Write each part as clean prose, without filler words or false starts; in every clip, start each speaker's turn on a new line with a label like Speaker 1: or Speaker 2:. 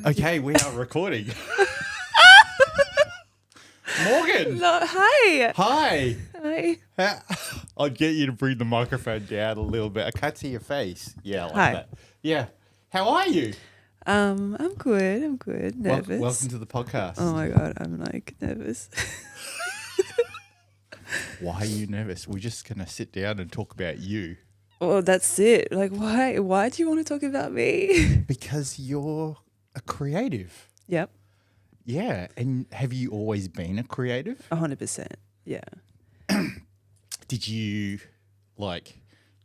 Speaker 1: Okay, we are recording. Morgan.
Speaker 2: No, hi.
Speaker 1: Hi.
Speaker 2: Hi.
Speaker 1: I'll get you to bring the microphone down a little bit. I can't see your face. Yeah, like
Speaker 2: Hi.
Speaker 1: that. Yeah. How are you?
Speaker 2: I'm good. I'm good. Nervous.
Speaker 1: Welcome to the podcast.
Speaker 2: Oh my god, I'm like nervous.
Speaker 1: Why are you nervous? We're just going to sit down and talk about you.
Speaker 2: Well, that's it. Like, why? Why do you want to talk about me?
Speaker 1: Because you're a creative.
Speaker 2: Yep.
Speaker 1: Yeah. And have you always been a creative?
Speaker 2: 100%. Yeah.
Speaker 1: Did you like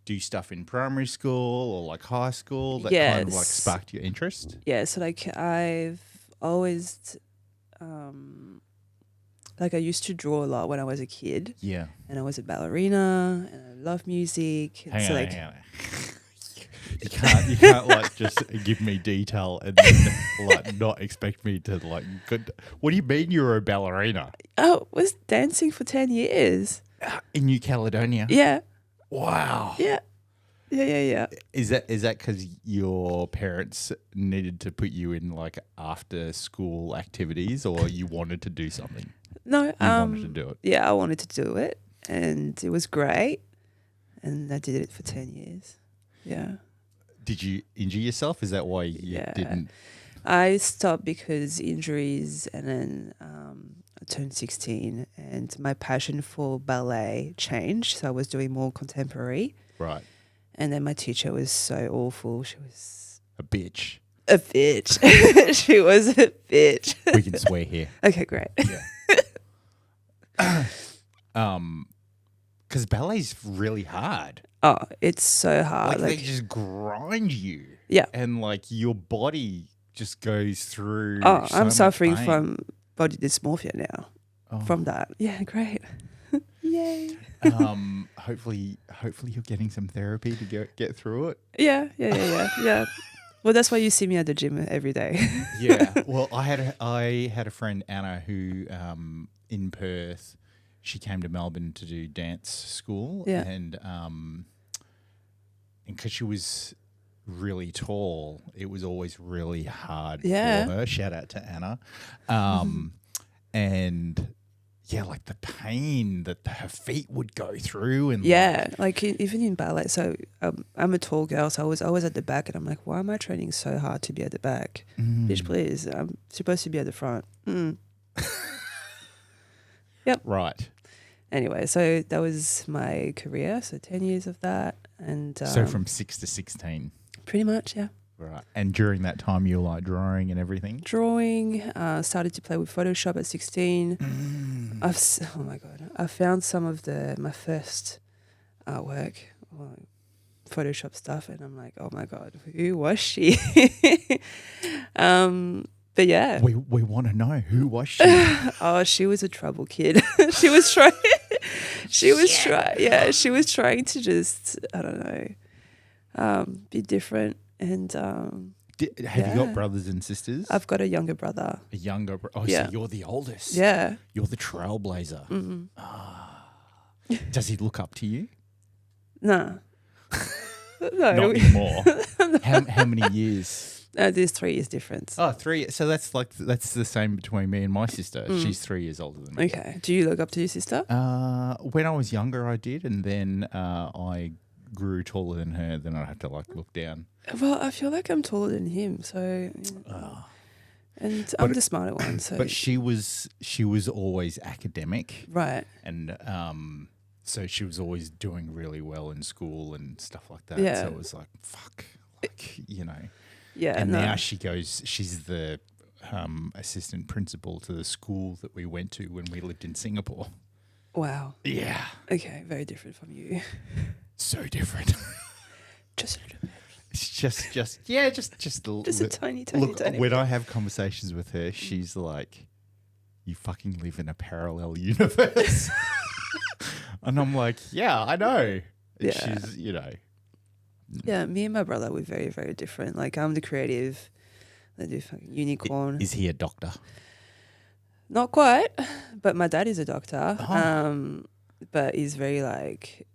Speaker 1: do stuff in primary school or like high school that kind of like
Speaker 2: Yes.
Speaker 1: sparked your interest?
Speaker 2: Yeah. So like, I've always, like, I used to draw a lot when I was a kid,
Speaker 1: Yeah.
Speaker 2: and I was a ballerina, and I love music.
Speaker 1: Hang
Speaker 2: so
Speaker 1: on,
Speaker 2: like,
Speaker 1: hang on. You can't like just give me detail and then like not expect me to like. What do you mean you were a ballerina
Speaker 2: oh, I was dancing for 10 years.
Speaker 1: in New Caledonia?
Speaker 2: Yeah.
Speaker 1: Wow.
Speaker 2: Yeah. Yeah.
Speaker 1: Is that because your parents needed to put you in like after school activities, or you wanted to do something?
Speaker 2: No,
Speaker 1: You wanted to do it.
Speaker 2: Yeah, I wanted to do it, and it was great, and I did it for 10 years. Yeah.
Speaker 1: Did you injure yourself? Is that why you
Speaker 2: Yeah.
Speaker 1: didn't?
Speaker 2: I stopped because injuries, and then I turned 16, and my passion for ballet changed. So I was doing more contemporary,
Speaker 1: Right.
Speaker 2: and then my teacher was so awful. She was
Speaker 1: A bitch.
Speaker 2: a bitch. She was a bitch.
Speaker 1: We can swear here.
Speaker 2: Okay, great.
Speaker 1: Yeah. Because ballet's really hard.
Speaker 2: Oh, it's so hard.
Speaker 1: Like they just grind you.
Speaker 2: Yeah.
Speaker 1: And like your body just goes through.
Speaker 2: Oh,
Speaker 1: so
Speaker 2: I'm
Speaker 1: much
Speaker 2: suffering
Speaker 1: pain.
Speaker 2: from body dysmorphia now.
Speaker 1: Oh.
Speaker 2: From that. Yeah, great. Yay.
Speaker 1: Hopefully you're getting some therapy to get through it.
Speaker 2: Yeah. Well, that's why you see me at the gym every day.
Speaker 1: Yeah. Well, I had a friend, Anna, who in Perth, she came to Melbourne to do dance school.
Speaker 2: Yeah.
Speaker 1: And because she was really tall, it was always really hard
Speaker 2: Yeah.
Speaker 1: for her. Shout out to Anna. And yeah, like the pain that her feet would go through, and
Speaker 2: Yeah, like even in ballet. So I'm a tall girl, so I was always at the back, and I'm like, why am I training so hard to be at the back? Bitch, please. I'm supposed to be at the front. Yep.
Speaker 1: right.
Speaker 2: Anyway, so that was my career. So 10 years of that. And
Speaker 1: So from 6 to 16.
Speaker 2: pretty much, yeah.
Speaker 1: Right. And during that time, you were like drawing and everything?
Speaker 2: Drawing, started to play with Photoshop at 16. Oh my God. I found some of my first artwork, Photoshop stuff, and I'm like, oh my God, who was she? But yeah.
Speaker 1: We want to know, who was she?
Speaker 2: Oh, she was a trouble kid. She was trying to just, I don't know, be different. And
Speaker 1: Have you got brothers and sisters?
Speaker 2: I've got a younger brother.
Speaker 1: A younger brother. Oh,
Speaker 2: Yeah.
Speaker 1: so you're the oldest.
Speaker 2: Yeah.
Speaker 1: You're the trailblazer. Does he look up to you?
Speaker 2: Nah. No.
Speaker 1: Not anymore. How many years?
Speaker 2: There's 3 years difference.
Speaker 1: Oh, 3. So that's the same between me and my sister. She's 3 years older than me.
Speaker 2: Okay. Do you look up to your sister?
Speaker 1: When I was younger, I did, and then I grew taller than her. Then I'd have to like look down.
Speaker 2: Well, I feel like I'm taller than him, so and I'm the smarter one. So,
Speaker 1: But she was always academic,
Speaker 2: right.
Speaker 1: and so she was always doing really well in school and stuff like that.
Speaker 2: Yeah.
Speaker 1: So it was like, fuck, like, you know.
Speaker 2: Yeah.
Speaker 1: And
Speaker 2: no.
Speaker 1: now she's the assistant principal to the school that we went to when we lived in Singapore.
Speaker 2: Wow.
Speaker 1: Yeah.
Speaker 2: Okay. Very different from you.
Speaker 1: So different.
Speaker 2: Just a little bit.
Speaker 1: It's just
Speaker 2: Just a tiny,
Speaker 1: look,
Speaker 2: tiny.
Speaker 1: when I have conversations with her, she's like, you fucking live in a parallel universe. And I'm like, yeah, I know. And
Speaker 2: Yeah.
Speaker 1: she's, you know.
Speaker 2: Yeah, me and my brother, we're very, very different. Like, I'm the creative. I do fucking unicorn.
Speaker 1: Is he a doctor?
Speaker 2: Not quite, but my dad is a doctor.
Speaker 1: Oh.
Speaker 2: But he's very like,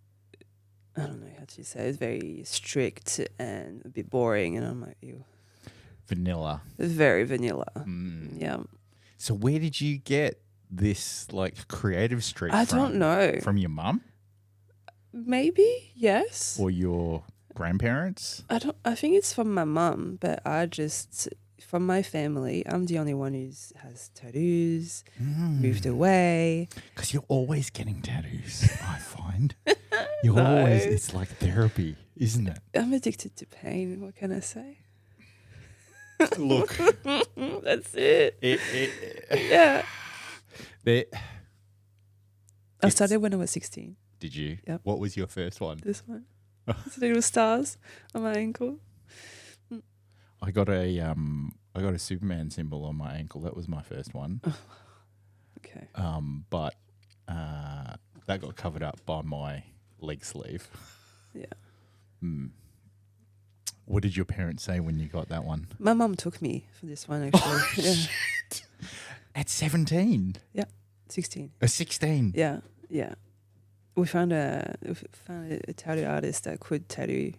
Speaker 2: I don't know how to say, it's very strict and a bit boring. And I'm like, ew.
Speaker 1: Vanilla.
Speaker 2: Very vanilla.
Speaker 1: Mm.
Speaker 2: Yeah.
Speaker 1: So where did you get this like creative streak
Speaker 2: I
Speaker 1: from?
Speaker 2: don't know.
Speaker 1: From your mum
Speaker 2: Maybe, yes.
Speaker 1: or your grandparents?
Speaker 2: I think it's from my mum, but from my family, I'm the only one who has tattoos, moved away.
Speaker 1: Because you're always getting tattoos, I find. You're
Speaker 2: No.
Speaker 1: always, it's like therapy, isn't it?
Speaker 2: I'm addicted to pain. What can I say?
Speaker 1: Look.
Speaker 2: That's it. Yeah. I started when I was 16.
Speaker 1: Did you?
Speaker 2: Yep.
Speaker 1: What was your first one?
Speaker 2: This one. It's little stars on my ankle.
Speaker 1: I got a Superman symbol on my ankle. That was my first one.
Speaker 2: Okay.
Speaker 1: But that got covered up by my leg sleeve.
Speaker 2: Yeah.
Speaker 1: What did your parents say when you got that one?
Speaker 2: My mum took me for this one, actually. Yeah.
Speaker 1: Shit. At 17?
Speaker 2: 16.
Speaker 1: 16?
Speaker 2: Yeah. Yeah. We found a tattoo artist that could tattoo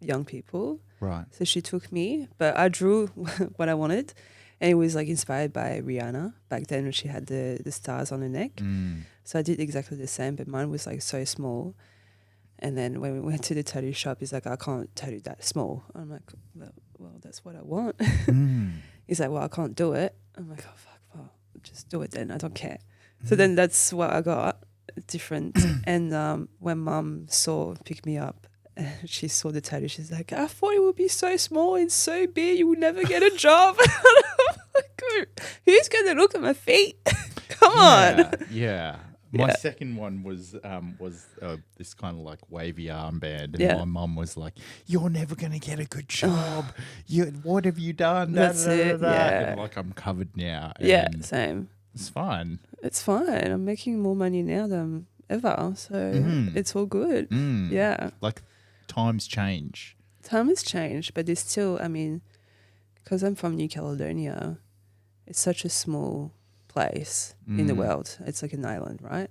Speaker 2: young people.
Speaker 1: Right.
Speaker 2: So she took me, but I drew what I wanted, and it was like inspired by Rihanna back then when she had the stars on her neck. So I did exactly the same, but mine was like so small. And then when we went to the tattoo shop, he's like, I can't tattoo that small. I'm like, well, that's what I want. He's like, well, I can't do it. I'm like, oh, fuck, well, just do it then. I don't care. So then that's what I got, different. And when mum picked me up, she saw the tattoo, she's like, I thought it would be so small and so big, you would never get a job. I'm like, who's going to look at my feet? Come on.
Speaker 1: Yeah. My second one was this kind of like wavy armband, and my mum was like, "You're never gonna get a good job. What have you done?"
Speaker 2: That's it. Yeah.
Speaker 1: And like I'm covered now.
Speaker 2: Yeah,
Speaker 1: and
Speaker 2: same.
Speaker 1: it's fine.
Speaker 2: It's fine. I'm making more money now than ever, so it's all good. Yeah.
Speaker 1: Like times change.
Speaker 2: Time has changed, but it's still. I mean, because I'm from New Caledonia, it's such a small place in the world. It's like an island, right?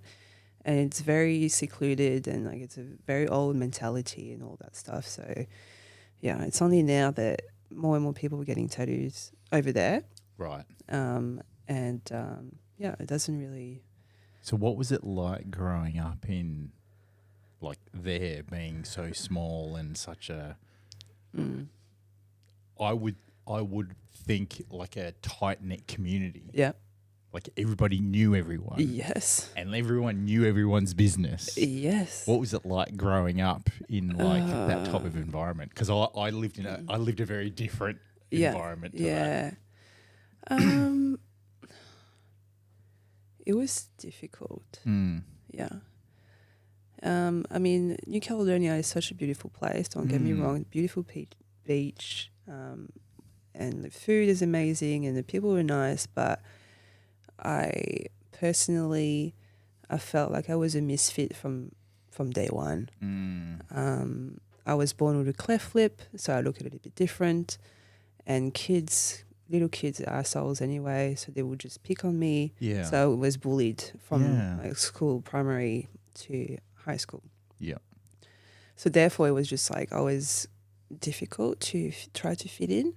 Speaker 2: And it's very secluded, and like it's a very old mentality and all that stuff. So yeah, it's only now that more and more people are getting tattoos over there.
Speaker 1: Right.
Speaker 2: Yeah, it doesn't really.
Speaker 1: So what was it like growing up in like there being so small and such a I would think like a tight knit community.
Speaker 2: Yeah.
Speaker 1: Like everybody knew everyone.
Speaker 2: Yes.
Speaker 1: And everyone knew everyone's business.
Speaker 2: Yes.
Speaker 1: What was it like growing up in like that type of environment? Because I lived a very different environment to that.
Speaker 2: It was difficult. Yeah. I mean, New Caledonia is such a beautiful place. Don't get me wrong. Beautiful beach. And the food is amazing and the people are nice, but I personally, I felt like I was a misfit from day one. I was born with a cleft lip, so I look a little bit different. And little kids are assholes anyway, so they would just pick on me.
Speaker 1: Yeah.
Speaker 2: So I was bullied from like school, primary to high school.
Speaker 1: Yeah.
Speaker 2: So therefore, it was just like always difficult to try to fit in.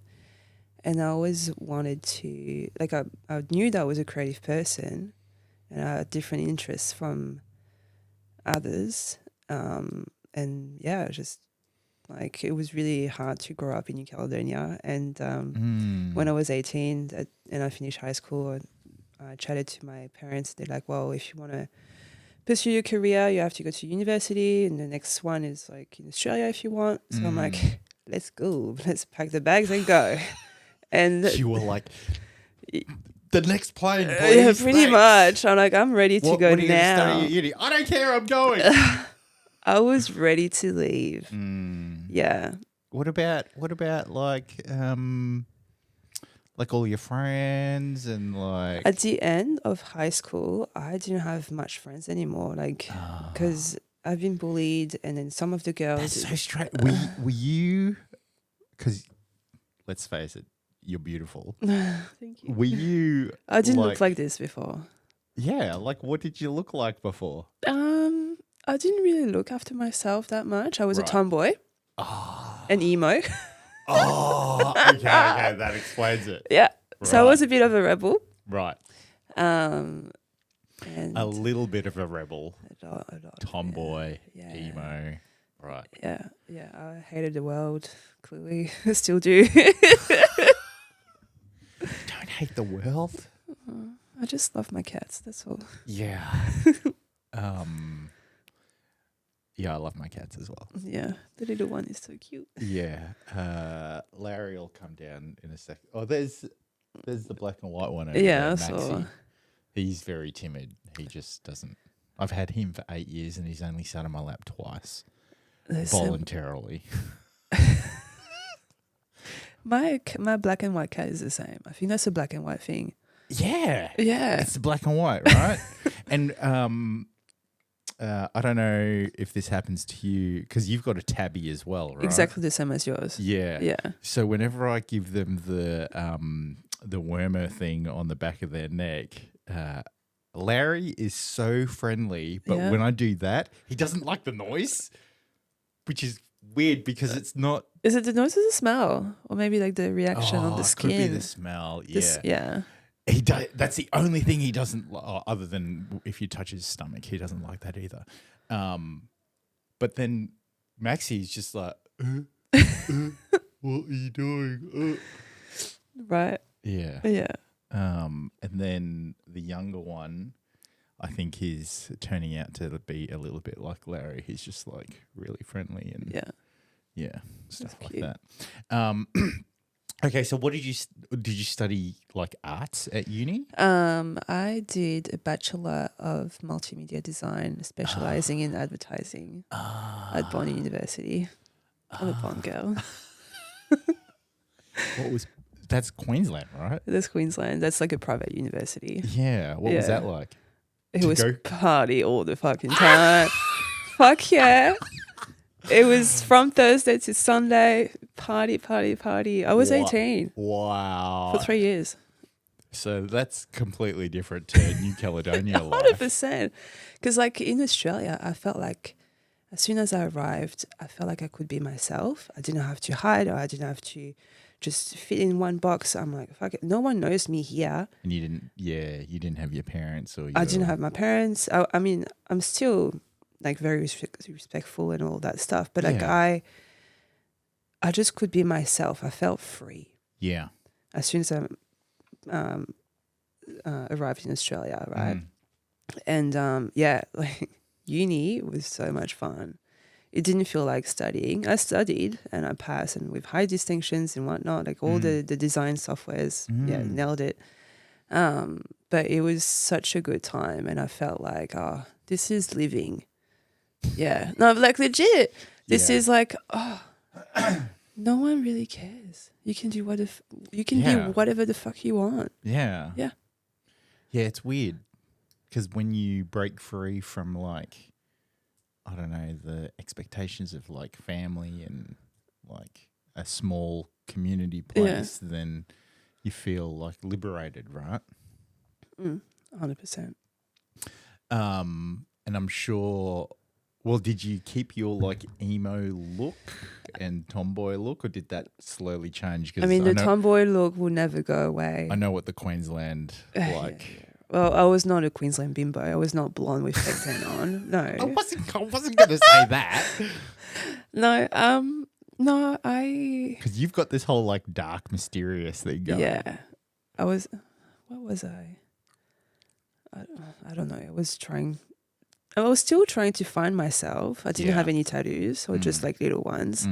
Speaker 2: And I always wanted to, like I knew that I was a creative person and I had different interests from others. And yeah, just like it was really hard to grow up in New Caledonia. And when I was 18 and I finished high school, I chatted to my parents. They're like, well, if you want to pursue your career, you have to go to university. And the next one is like in Australia if you want. So I'm like, let's go. Let's pack the bags and go. And
Speaker 1: you were like, the next plane, please.
Speaker 2: Yeah, pretty much. I'm like, I'm ready to go
Speaker 1: what are you
Speaker 2: now.
Speaker 1: Gonna study at uni? I don't care. I'm going.
Speaker 2: I was ready to leave. Yeah.
Speaker 1: What about like all your friends and like
Speaker 2: at the end of high school, I didn't have much friends anymore. Like, because I've been bullied, and then some of the girls.
Speaker 1: That's so strange. Were you? Because let's face it, you're beautiful.
Speaker 2: Thank you.
Speaker 1: Were you?
Speaker 2: I didn't look like this before.
Speaker 1: Yeah, like what did you look like before?
Speaker 2: I didn't really look after myself that much. I was a tomboy. And emo.
Speaker 1: Oh, okay, that explains it.
Speaker 2: Yeah.
Speaker 1: Right.
Speaker 2: So I was a bit of a rebel.
Speaker 1: Right.
Speaker 2: And
Speaker 1: A little bit of a rebel.
Speaker 2: a lot,
Speaker 1: Tomboy,
Speaker 2: yeah.
Speaker 1: emo. Right.
Speaker 2: Yeah. I hated the world. Clearly, I still do.
Speaker 1: Don't hate the world.
Speaker 2: I just love my cats. That's all.
Speaker 1: Yeah. Yeah, I love my cats as well.
Speaker 2: Yeah, the little one is so cute.
Speaker 1: Yeah. Larry will come down in a sec. Oh, there's the black and white one over
Speaker 2: Yeah,
Speaker 1: there,
Speaker 2: I
Speaker 1: Maxie.
Speaker 2: saw.
Speaker 1: He's very timid. He just doesn't. I've had him for 8 years and he's only sat on my lap twice. Voluntarily.
Speaker 2: My black and white cat is the same. I think that's a black and white thing.
Speaker 1: Yeah.
Speaker 2: Yeah.
Speaker 1: It's the black and white, right? And I don't know if this happens to you because you've got a tabby as well, right?
Speaker 2: Exactly the same as yours.
Speaker 1: Yeah.
Speaker 2: Yeah.
Speaker 1: So whenever I give them the wormer thing on the back of their neck, Larry is so friendly, but when I do that, he doesn't like the noise, which is weird because it's not.
Speaker 2: Is it the noise or the smell, or maybe like the reaction on the skin?
Speaker 1: Could be the smell. Yeah.
Speaker 2: Yeah.
Speaker 1: That's the only thing he doesn't other than if you touch his stomach, he doesn't like that either. But then Maxie's just like, what are you doing?
Speaker 2: Right.
Speaker 1: Yeah.
Speaker 2: Yeah.
Speaker 1: And then the younger one, I think he's turning out to be a little bit like Larry. He's just like really friendly and stuff like that. Okay, so what did you study like arts at uni?
Speaker 2: I did a Bachelor of Multimedia Design, specializing in advertising at Bond University. I'm a Bond girl.
Speaker 1: That's Queensland, right?
Speaker 2: That's Queensland. That's like a private university.
Speaker 1: Yeah. What was that like?
Speaker 2: It was party all the fucking time. Fuck yeah. It was from Thursday to Sunday. Party. I was 18.
Speaker 1: Wow.
Speaker 2: For 3 years.
Speaker 1: So that's completely different to New Caledonia life.
Speaker 2: 100%. Because like in Australia, I felt like as soon as I arrived, I felt like I could be myself. I didn't have to hide, or I didn't have to just fit in one box. I'm like, fuck it. No one knows me here.
Speaker 1: And you didn't have your parents or
Speaker 2: I didn't have my parents. I mean, I'm still like very respectful and all that stuff. But like I just could be myself. I felt free.
Speaker 1: Yeah.
Speaker 2: As soon as I arrived in Australia, right? And like uni was so much fun. It didn't feel like studying. I studied and I passed and with high distinctions and whatnot, like all the design softwares, nailed it. But it was such a good time and I felt like, this is living. Yeah. No, like legit. This is like, no one really cares. You can do be whatever the fuck you want.
Speaker 1: Yeah.
Speaker 2: Yeah.
Speaker 1: Yeah, it's weird. Because when you break free from like, I don't know, the expectations of like family and like a small community place, then you feel like liberated, right?
Speaker 2: 100%.
Speaker 1: And I'm sure, well, did you keep your like emo look and tomboy look, or did that slowly change?
Speaker 2: I mean, the tomboy look will never go away.
Speaker 1: I know what the Queensland like.
Speaker 2: Yeah. Well, I was not a Queensland bimbo. I was not blonde with fake tan on. No.
Speaker 1: I wasn't going to say that.
Speaker 2: No,
Speaker 1: Because you've got this whole like dark, mysterious thing going.
Speaker 2: Yeah. What was I? I don't know. I was still trying to find myself. I didn't have any tattoos or just like little ones.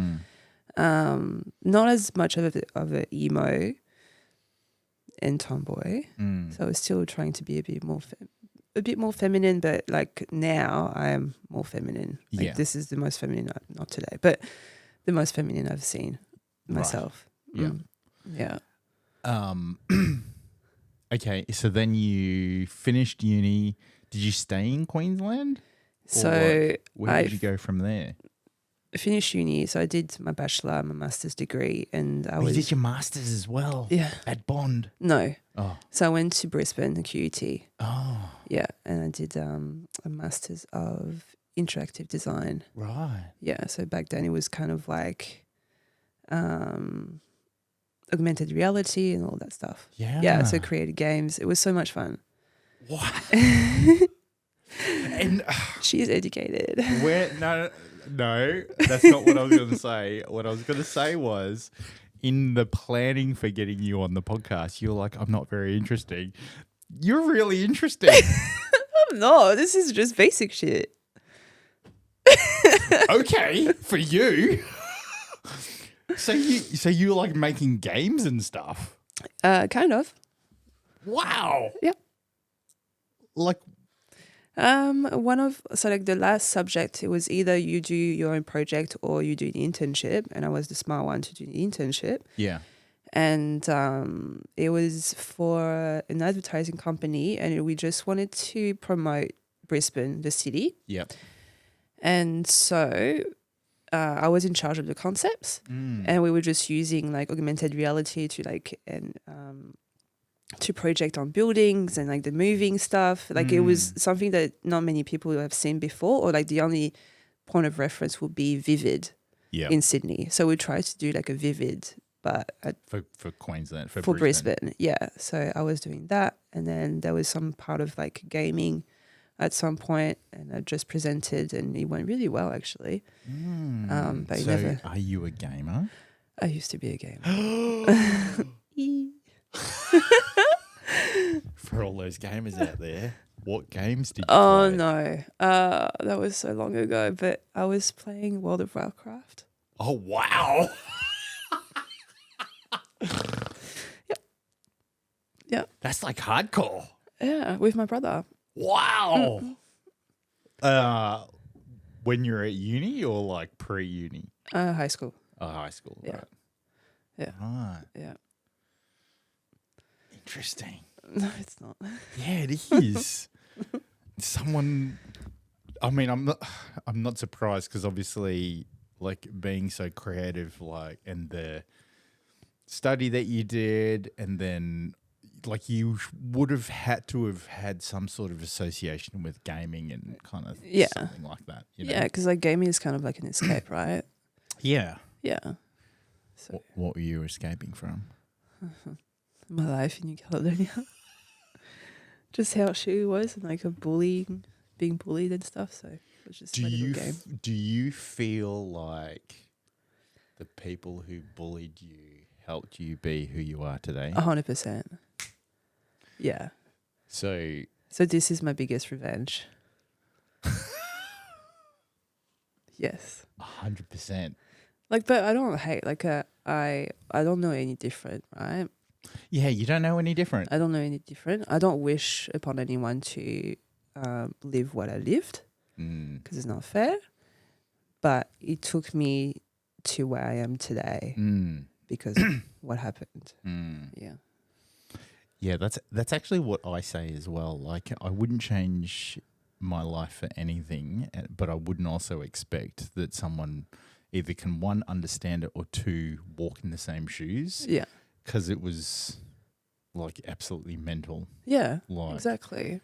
Speaker 2: Not as much of a emo and tomboy. So I was still trying to be a bit more feminine, but like now I am more feminine. Like this is the most feminine, not today, but the most feminine I've seen myself.
Speaker 1: Right.
Speaker 2: Yeah.
Speaker 1: Okay, so then you finished uni. Did you stay in Queensland?
Speaker 2: So
Speaker 1: where did you go from there?
Speaker 2: I finished uni, so I did my bachelor, my master's degree, and
Speaker 1: you did your master's as well?
Speaker 2: Yeah.
Speaker 1: At Bond?
Speaker 2: No.
Speaker 1: Oh.
Speaker 2: So I went to Brisbane, QUT.
Speaker 1: Oh.
Speaker 2: Yeah, and I did a master's of interactive design.
Speaker 1: Right.
Speaker 2: Yeah, so back then it was kind of like augmented reality and all that stuff.
Speaker 1: Yeah.
Speaker 2: Yeah, so created games. It was so much fun.
Speaker 1: What? And
Speaker 2: She's educated.
Speaker 1: no, that's not what I was going to say. What I was going to say was, in the planning for getting you on the podcast, you're like, I'm not very interesting. You're really interesting.
Speaker 2: I'm not. This is just basic shit.
Speaker 1: Okay, for you. So you like making games and stuff?
Speaker 2: Kind of.
Speaker 1: Wow.
Speaker 2: Yep.
Speaker 1: Like,
Speaker 2: the last subject, it was either you do your own project or you do the internship, and I was the smart one to do the internship.
Speaker 1: yeah.
Speaker 2: And it was for an advertising company, and we just wanted to promote Brisbane, the city.
Speaker 1: Yep.
Speaker 2: And so I was in charge of the concepts, and we were just using like augmented reality to to project on buildings and like the moving stuff. Like it was something that not many people have seen before, or like the only point of reference would be Vivid in Sydney. So we tried to do like a Vivid, but
Speaker 1: for Queensland, for
Speaker 2: Brisbane. Yeah. So I was doing that, and then there was some part of like gaming at some point, and I just presented, and it went really well actually. But
Speaker 1: so are you a gamer?
Speaker 2: I used to be a gamer.
Speaker 1: For all those gamers out there, what games did you
Speaker 2: Oh
Speaker 1: play?
Speaker 2: no, that was so long ago. But I was playing World of Warcraft.
Speaker 1: Oh wow!
Speaker 2: Yep.
Speaker 1: That's like hardcore.
Speaker 2: Yeah, with my brother.
Speaker 1: Wow. When you're at uni or like pre-uni?
Speaker 2: High school.
Speaker 1: Oh, high school.
Speaker 2: Yeah.
Speaker 1: Right.
Speaker 2: Yeah.
Speaker 1: Right.
Speaker 2: Yeah.
Speaker 1: Interesting.
Speaker 2: No, it's not.
Speaker 1: Yeah, it is. Someone. I mean, I'm not surprised because obviously, like being so creative, like, and the study that you did, and then like you would have had to have had some sort of association with gaming and kind of something like that. You know?
Speaker 2: Yeah, because like gaming is kind of like an escape, right?
Speaker 1: Yeah.
Speaker 2: Yeah. So
Speaker 1: What were you escaping from?
Speaker 2: my life in New Caledonia. Just how she was, and like being bullied and stuff. So it was just my little game.
Speaker 1: Do you feel like the people who bullied you helped you be who you are today?
Speaker 2: 100%. Yeah.
Speaker 1: So
Speaker 2: this is my biggest revenge. Yes.
Speaker 1: 100%.
Speaker 2: Like, but I don't hate. Like, I don't know any different, right?
Speaker 1: Yeah, you don't know any different.
Speaker 2: I don't know any different. I don't wish upon anyone to live what I lived because it's not fair. But it took me to where I am today because of what happened. Yeah.
Speaker 1: Yeah, that's actually what I say as well. Like, I wouldn't change my life for anything, but I wouldn't also expect that someone either can, one, understand it, or two, walk in the same shoes.
Speaker 2: Yeah.
Speaker 1: Because it was like absolutely mental.
Speaker 2: Yeah,
Speaker 1: Like,
Speaker 2: exactly.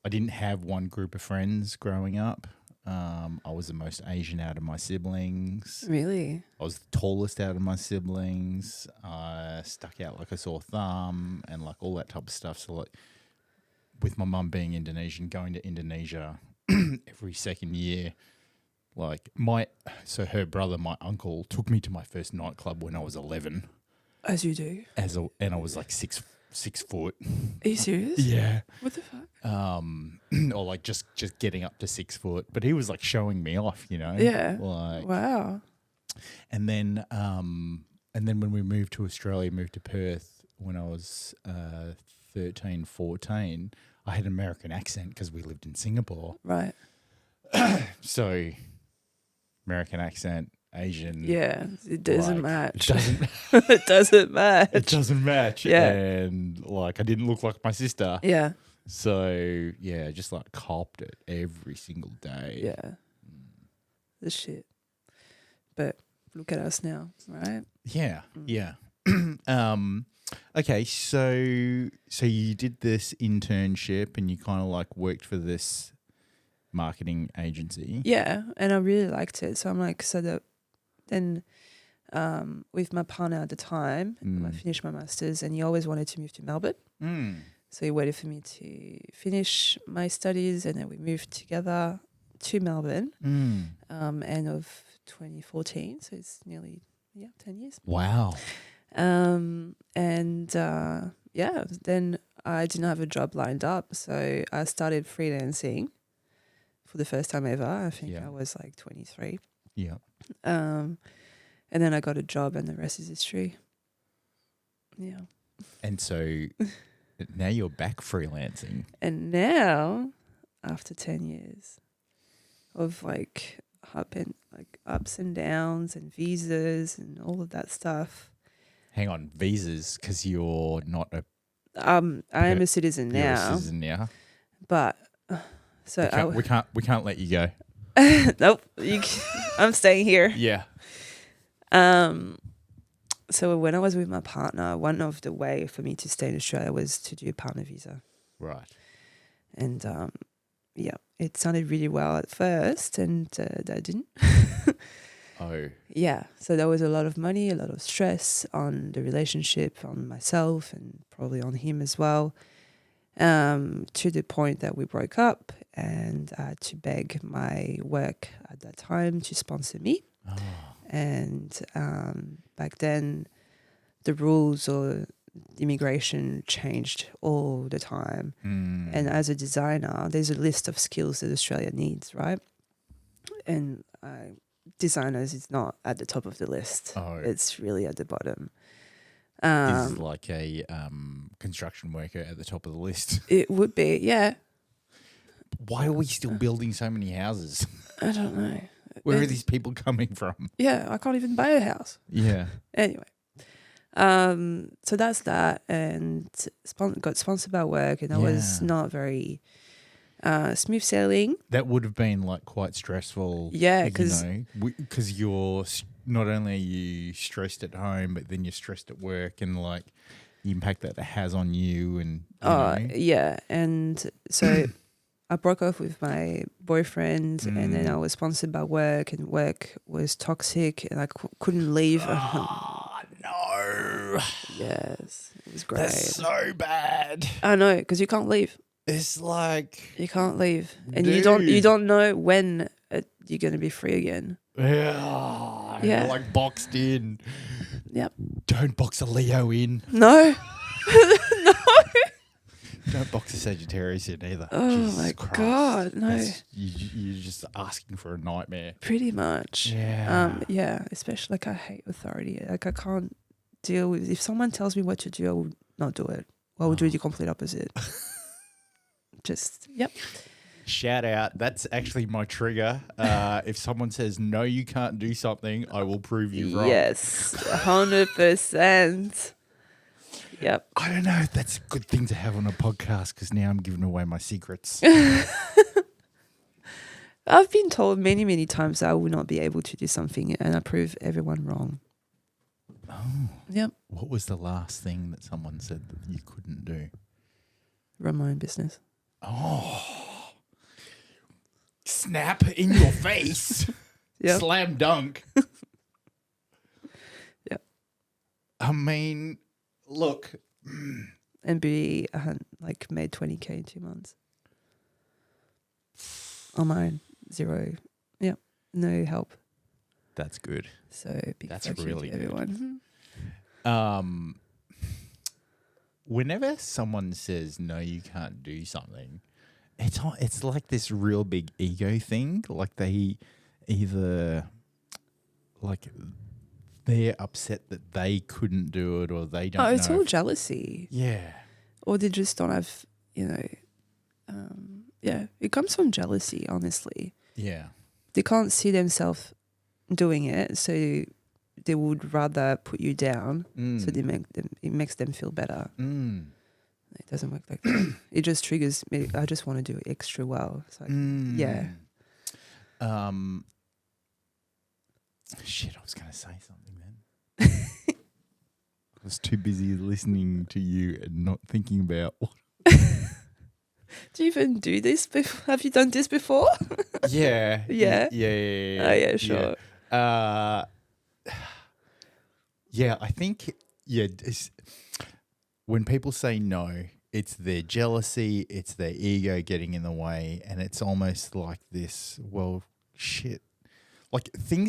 Speaker 1: I didn't have one group of friends growing up. I was the most Asian out of my siblings.
Speaker 2: Really?
Speaker 1: I was the tallest out of my siblings. I stuck out like a sore thumb and like all that type of stuff. So like with my mum being Indonesian, going to Indonesia every second year, like her brother, my uncle, took me to my first nightclub when I was 11.
Speaker 2: As you do.
Speaker 1: And I was like six foot.
Speaker 2: Are you serious?
Speaker 1: Yeah.
Speaker 2: What the fuck?
Speaker 1: Or like just getting up to 6 foot. But he was like showing me off, you know?
Speaker 2: Yeah.
Speaker 1: Like,
Speaker 2: wow.
Speaker 1: And then when we moved to Australia, moved to Perth when I was 13, 14, I had an American accent because we lived in Singapore.
Speaker 2: Right.
Speaker 1: So American accent, Asian.
Speaker 2: Yeah, it doesn't match.
Speaker 1: It doesn't.
Speaker 2: It doesn't match.
Speaker 1: It doesn't match.
Speaker 2: Yeah.
Speaker 1: And like I didn't look like my sister.
Speaker 2: Yeah.
Speaker 1: So yeah, just like copped it every single day.
Speaker 2: Yeah. The shit. But look at us now, right?
Speaker 1: Yeah. Yeah. Okay, so you did this internship and you kind of like worked for this marketing agency.
Speaker 2: Yeah, and I really liked it. So I'm like, then with my partner at the time. I finished my master's, and he always wanted to move to Melbourne. So he waited for me to finish my studies, and then we moved together to Melbourne. End of 2014, so it's nearly 10 years.
Speaker 1: Wow.
Speaker 2: Then I didn't have a job lined up, so I started freelancing for the first time ever. I think I was like 23.
Speaker 1: Yeah.
Speaker 2: And then I got a job, and the rest is history. Yeah.
Speaker 1: And so now you're back freelancing.
Speaker 2: And now, after 10 years of ups and downs and visas and all of that stuff.
Speaker 1: Hang on, visas, because you're not a...
Speaker 2: I am a citizen now.
Speaker 1: You're a citizen now.
Speaker 2: But, so
Speaker 1: we can't let you go.
Speaker 2: Nope. I'm staying here.
Speaker 1: Yeah.
Speaker 2: So when I was with my partner, one of the way for me to stay in Australia was to do a partner visa.
Speaker 1: Right.
Speaker 2: And it sounded really well at first, and that didn't.
Speaker 1: Oh.
Speaker 2: Yeah. So there was a lot of money, a lot of stress on the relationship, on myself, and probably on him as well. To the point that we broke up, and I had to beg my work at that time to sponsor me.
Speaker 1: Oh.
Speaker 2: And back then, the rules or immigration changed all the time. And as a designer, there's a list of skills that Australia needs, right? And designers is not at the top of the list.
Speaker 1: Oh.
Speaker 2: It's really at the bottom.
Speaker 1: Is like a construction worker at the top of the list.
Speaker 2: It would be, yeah.
Speaker 1: Why are we still building so many houses?
Speaker 2: I don't know.
Speaker 1: Where are these people coming from?
Speaker 2: Yeah, I can't even buy a house.
Speaker 1: Yeah.
Speaker 2: Anyway, so that's that, and got sponsored by work, and that was not very smooth sailing.
Speaker 1: That would have been like quite stressful.
Speaker 2: Yeah, because
Speaker 1: you're not only are you stressed at home, but then you're stressed at work, and like the impact that it has on you, and
Speaker 2: yeah, and so. I broke off with my boyfriend, and then I was sponsored by work, and work was toxic, and I couldn't leave.
Speaker 1: Oh, no.
Speaker 2: Yes, it was great.
Speaker 1: That's so bad.
Speaker 2: I know, because you can't leave.
Speaker 1: It's like
Speaker 2: you can't leave, and
Speaker 1: dude.
Speaker 2: you don't know when you're going to be free again.
Speaker 1: Yeah, you're like boxed in.
Speaker 2: Yep.
Speaker 1: Don't box a Leo in.
Speaker 2: No. No.
Speaker 1: Don't box a Sagittarius in either.
Speaker 2: Oh
Speaker 1: Jesus
Speaker 2: my
Speaker 1: Christ.
Speaker 2: God, no.
Speaker 1: You're just asking for a nightmare.
Speaker 2: Pretty much.
Speaker 1: Yeah.
Speaker 2: Yeah, especially like I hate authority. Like I can't deal with, if someone tells me what to do, I will not do it. I will do the complete opposite. Just, yep.
Speaker 1: Shout out. That's actually my trigger. If someone says, no, you can't do something, I will prove you wrong.
Speaker 2: Yes, 100%. Yep.
Speaker 1: I don't know if that's a good thing to have on a podcast, because now I'm giving away my secrets.
Speaker 2: I've been told many, many times that I will not be able to do something, and I prove everyone wrong.
Speaker 1: Oh.
Speaker 2: Yep.
Speaker 1: What was the last thing that someone said that you couldn't do?
Speaker 2: Run my own business.
Speaker 1: Oh. Snap in your face.
Speaker 2: Yep.
Speaker 1: Slam dunk.
Speaker 2: Yep.
Speaker 1: I mean, look.
Speaker 2: And be like made 20K in 2 months. On my own. Zero. Yep. No help.
Speaker 1: That's good.
Speaker 2: So big
Speaker 1: That's
Speaker 2: fuck you
Speaker 1: really
Speaker 2: to
Speaker 1: good.
Speaker 2: everyone.
Speaker 1: Whenever someone says no, you can't do something, it's like this real big ego thing. Like they either like they're upset that they couldn't do it, or they don't know.
Speaker 2: It's all jealousy.
Speaker 1: Yeah.
Speaker 2: Or they just don't have, it comes from jealousy, honestly.
Speaker 1: Yeah.
Speaker 2: They can't see themselves doing it, so they would rather put you down, so it makes them feel better. It doesn't work like that. It just triggers me. I just want to do it extra well. It's like, yeah.
Speaker 1: Shit, I was going to say something then. I was too busy listening to you and not thinking about what.
Speaker 2: Do you even do this before? Have you done this before?
Speaker 1: Yeah.
Speaker 2: Yeah?
Speaker 1: Yeah.
Speaker 2: Oh, yeah, sure.
Speaker 1: Yeah. Yeah, I think, when people say no, it's their jealousy, it's their ego getting in the way, and it's almost like this, well, shit. Like everything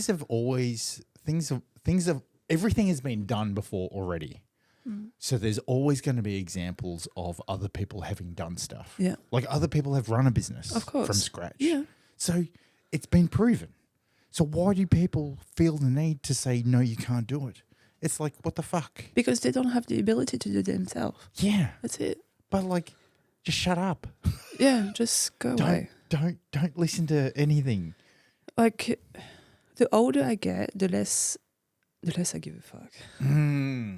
Speaker 1: has been done before already. So there's always going to be examples of other people having done stuff.
Speaker 2: Yeah.
Speaker 1: Like other people have run a business
Speaker 2: Of course.
Speaker 1: from scratch.
Speaker 2: Yeah.
Speaker 1: So it's been proven. So why do people feel the need to say, no, you can't do it? It's like, what the fuck?
Speaker 2: Because they don't have the ability to do it themselves.
Speaker 1: Yeah.
Speaker 2: That's it.
Speaker 1: But like, just shut up.
Speaker 2: Yeah, just go away.
Speaker 1: Don't listen to anything.
Speaker 2: Like, the older I get, the less I give a fuck.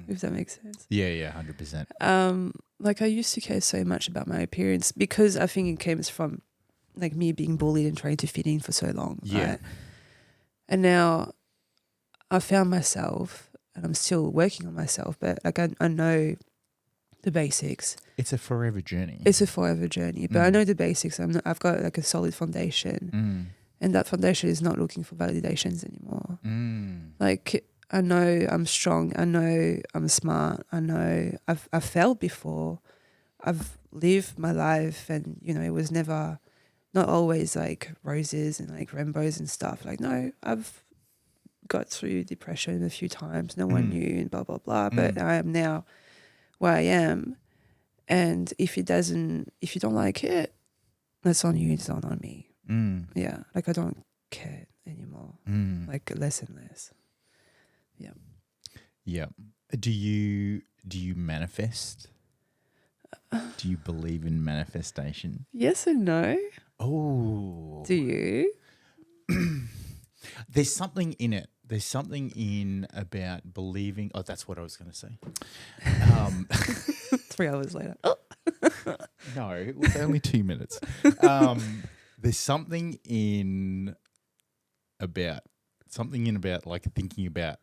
Speaker 2: If that makes sense.
Speaker 1: Yeah, 100%.
Speaker 2: Like I used to care so much about my appearance because I think it came from like me being bullied and trying to fit in for so long.
Speaker 1: Yeah.
Speaker 2: Right? And now I found myself, and I'm still working on myself, but like I know the basics.
Speaker 1: It's a forever journey.
Speaker 2: It's a forever journey, but I know the basics. I've got like a solid foundation, and that foundation is not looking for validations anymore. Like I know I'm strong. I know I'm smart. I know I've failed before. I've lived my life, and it was not always like roses and like rainbows and stuff. Like no, I've got through depression a few times. No one knew and blah blah blah. But I am now where I am, and if you don't like it, that's on you. It's not on me. Yeah, like I don't care anymore. Like less and less. Yeah.
Speaker 1: Yeah. Do you manifest? Do you believe in manifestation?
Speaker 2: Yes and no.
Speaker 1: Oh.
Speaker 2: Do you?
Speaker 1: There's something in it. There's something in about believing. Oh, that's what I was going to say.
Speaker 2: 3 hours later.
Speaker 1: No, it was only 2 minutes. There's something in about like thinking about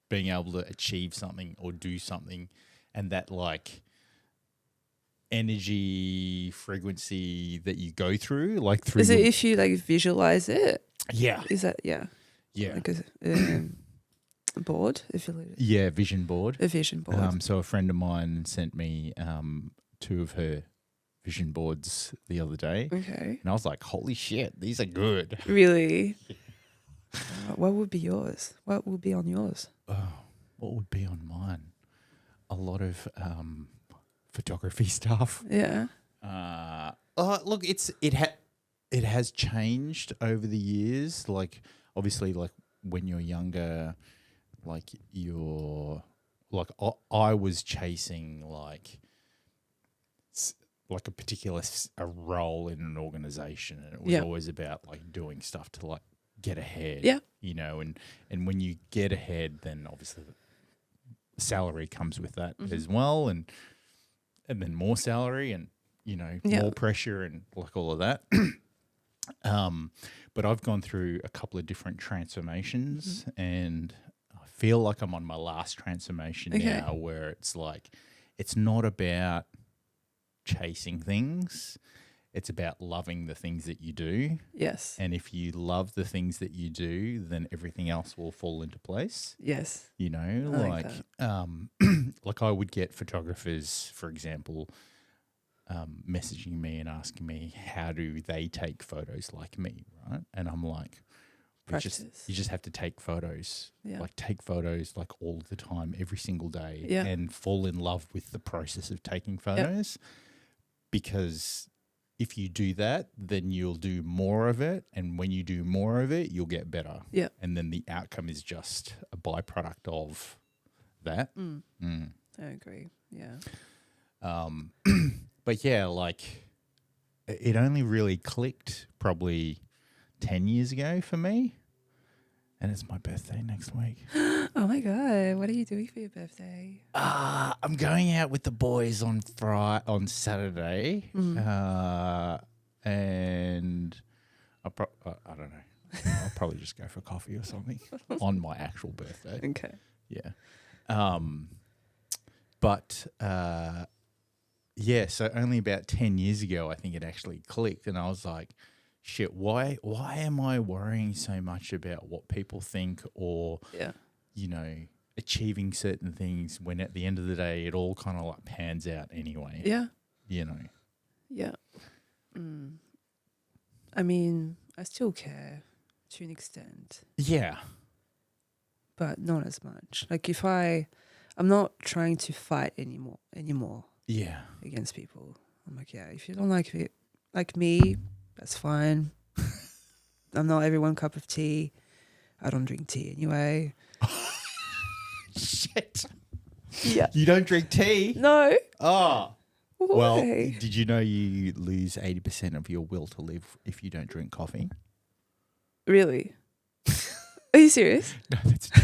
Speaker 1: being able to achieve something or do something, and that like energy frequency that you go through, like through.
Speaker 2: Is it if you like visualize it?
Speaker 1: Yeah.
Speaker 2: Is that yeah?
Speaker 1: Yeah.
Speaker 2: Like a board, if you like.
Speaker 1: Yeah, vision board.
Speaker 2: A vision board.
Speaker 1: So a friend of mine sent me 2 of her vision boards the other day.
Speaker 2: Okay.
Speaker 1: And I was like, holy shit, these are good.
Speaker 2: Really? What would be yours? What would be on yours?
Speaker 1: Oh, what would be on mine? A lot of photography stuff.
Speaker 2: Yeah.
Speaker 1: Look, it has changed over the years. Like obviously, like when you're younger, like I was chasing like a particular a role in an organization, and it was always about like doing stuff to like get ahead.
Speaker 2: Yeah.
Speaker 1: And when you get ahead, then obviously the salary comes with that as well, and then more salary and more pressure and like all of that. But I've gone through a couple of different transformations, and I feel like I'm on my last transformation now, where it's like it's not about chasing things. It's about loving the things that you do.
Speaker 2: Yes.
Speaker 1: And if you love the things that you do, then everything else will fall into place.
Speaker 2: Yes.
Speaker 1: Like like I would get photographers, for example, messaging me and asking me how do they take photos like me, right? And I'm like, you just have to take photos.
Speaker 2: Yeah.
Speaker 1: Like take photos like all the time, every single day,
Speaker 2: Yeah.
Speaker 1: and fall in love with the process of taking photos. Because if you do that, then you'll do more of it. And when you do more of it, you'll get better.
Speaker 2: Yeah.
Speaker 1: And then the outcome is just a byproduct of that.
Speaker 2: I agree. Yeah.
Speaker 1: But yeah, like it only really clicked probably 10 years ago for me. And it's my birthday next week.
Speaker 2: Oh my God. What are you doing for your birthday?
Speaker 1: I'm going out with the boys on Saturday. And I don't know. I'll probably just go for coffee or something on my actual birthday.
Speaker 2: Okay.
Speaker 1: Yeah. But so only about 10 years ago, I think it actually clicked. And I was like, shit, why am I worrying so much about what people think or, achieving certain things when at the end of the day it all kind of like pans out anyway.
Speaker 2: Yeah.
Speaker 1: You know.
Speaker 2: Yeah. I mean, I still care to an extent.
Speaker 1: Yeah.
Speaker 2: But not as much. Like I'm not trying to fight anymore
Speaker 1: Yeah.
Speaker 2: against people. I'm like, yeah, if you don't like me, that's fine. I'm not everyone cup of tea. I don't drink tea anyway.
Speaker 1: Shit.
Speaker 2: Yeah.
Speaker 1: You don't drink tea?
Speaker 2: No.
Speaker 1: Oh.
Speaker 2: Why?
Speaker 1: Well, did you know you lose 80% of your will to live if you don't drink coffee?
Speaker 2: Really? Are you serious?
Speaker 1: No, that's a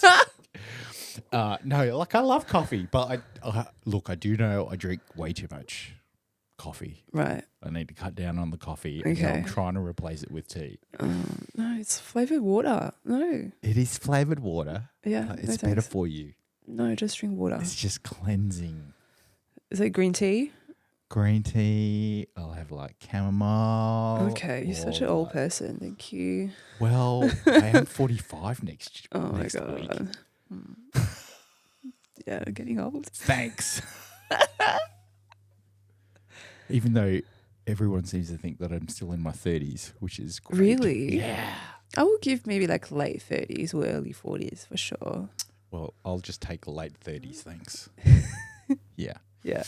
Speaker 1: joke. No, like I love coffee, but I do know I drink way too much coffee.
Speaker 2: Right.
Speaker 1: I need to cut down on the coffee.
Speaker 2: Okay.
Speaker 1: And I'm trying to replace it with tea.
Speaker 2: No, it's flavored water. No.
Speaker 1: It is flavored water.
Speaker 2: Yeah.
Speaker 1: But it's better for you.
Speaker 2: No, just drink water.
Speaker 1: It's just cleansing.
Speaker 2: Is it green tea?
Speaker 1: Green tea. I'll have like chamomile.
Speaker 2: Okay, you're such an old person. Thank you.
Speaker 1: Well, I am 45 next
Speaker 2: Oh my
Speaker 1: week.
Speaker 2: God. Yeah, getting old.
Speaker 1: Thanks. Even though everyone seems to think that I'm still in my 30s, which is great.
Speaker 2: Really?
Speaker 1: Yeah.
Speaker 2: I will give maybe like late 30s or early 40s for sure.
Speaker 1: Well, I'll just take late 30s, thanks. Yeah.
Speaker 2: Yeah.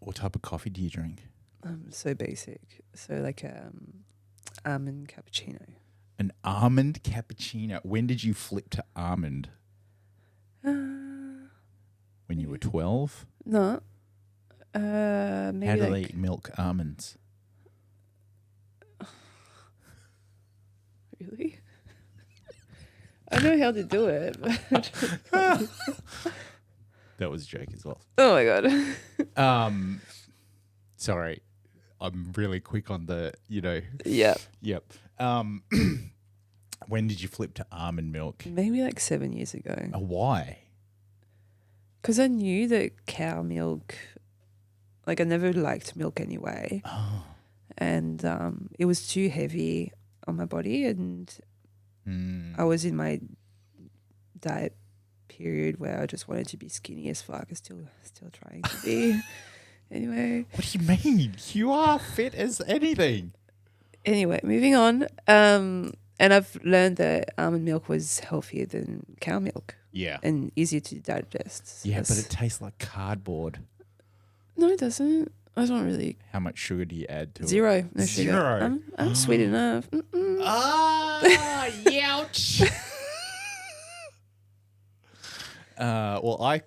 Speaker 1: What type of coffee do you drink?
Speaker 2: So basic. So like almond cappuccino.
Speaker 1: An almond cappuccino. When did you flip to almond?
Speaker 2: When
Speaker 1: you were 12?
Speaker 2: No. Maybe
Speaker 1: How do
Speaker 2: like
Speaker 1: they milk almonds?
Speaker 2: Really? I know how to do it. But
Speaker 1: That was a joke as well.
Speaker 2: oh my God.
Speaker 1: Sorry. I'm really quick on the,
Speaker 2: Yeah.
Speaker 1: Yep. When did you flip to almond milk?
Speaker 2: Maybe like 7 years ago.
Speaker 1: Why?
Speaker 2: Because I knew that cow milk, like I never liked milk anyway.
Speaker 1: Oh.
Speaker 2: And it was too heavy on my body, and I was in my diet period where I just wanted to be skinny as fuck. I'm still trying to be. Anyway.
Speaker 1: What do you mean? You are fit as anything.
Speaker 2: Anyway, moving on. And I've learned that almond milk was healthier than cow milk.
Speaker 1: Yeah.
Speaker 2: And easier to digest.
Speaker 1: Yeah, but it tastes like cardboard.
Speaker 2: No, it doesn't. I don't really.
Speaker 1: How much sugar do you add to it?
Speaker 2: Zero. No sugar.
Speaker 1: Zero.
Speaker 2: I'm sweet enough.
Speaker 1: Ah, youch. Well,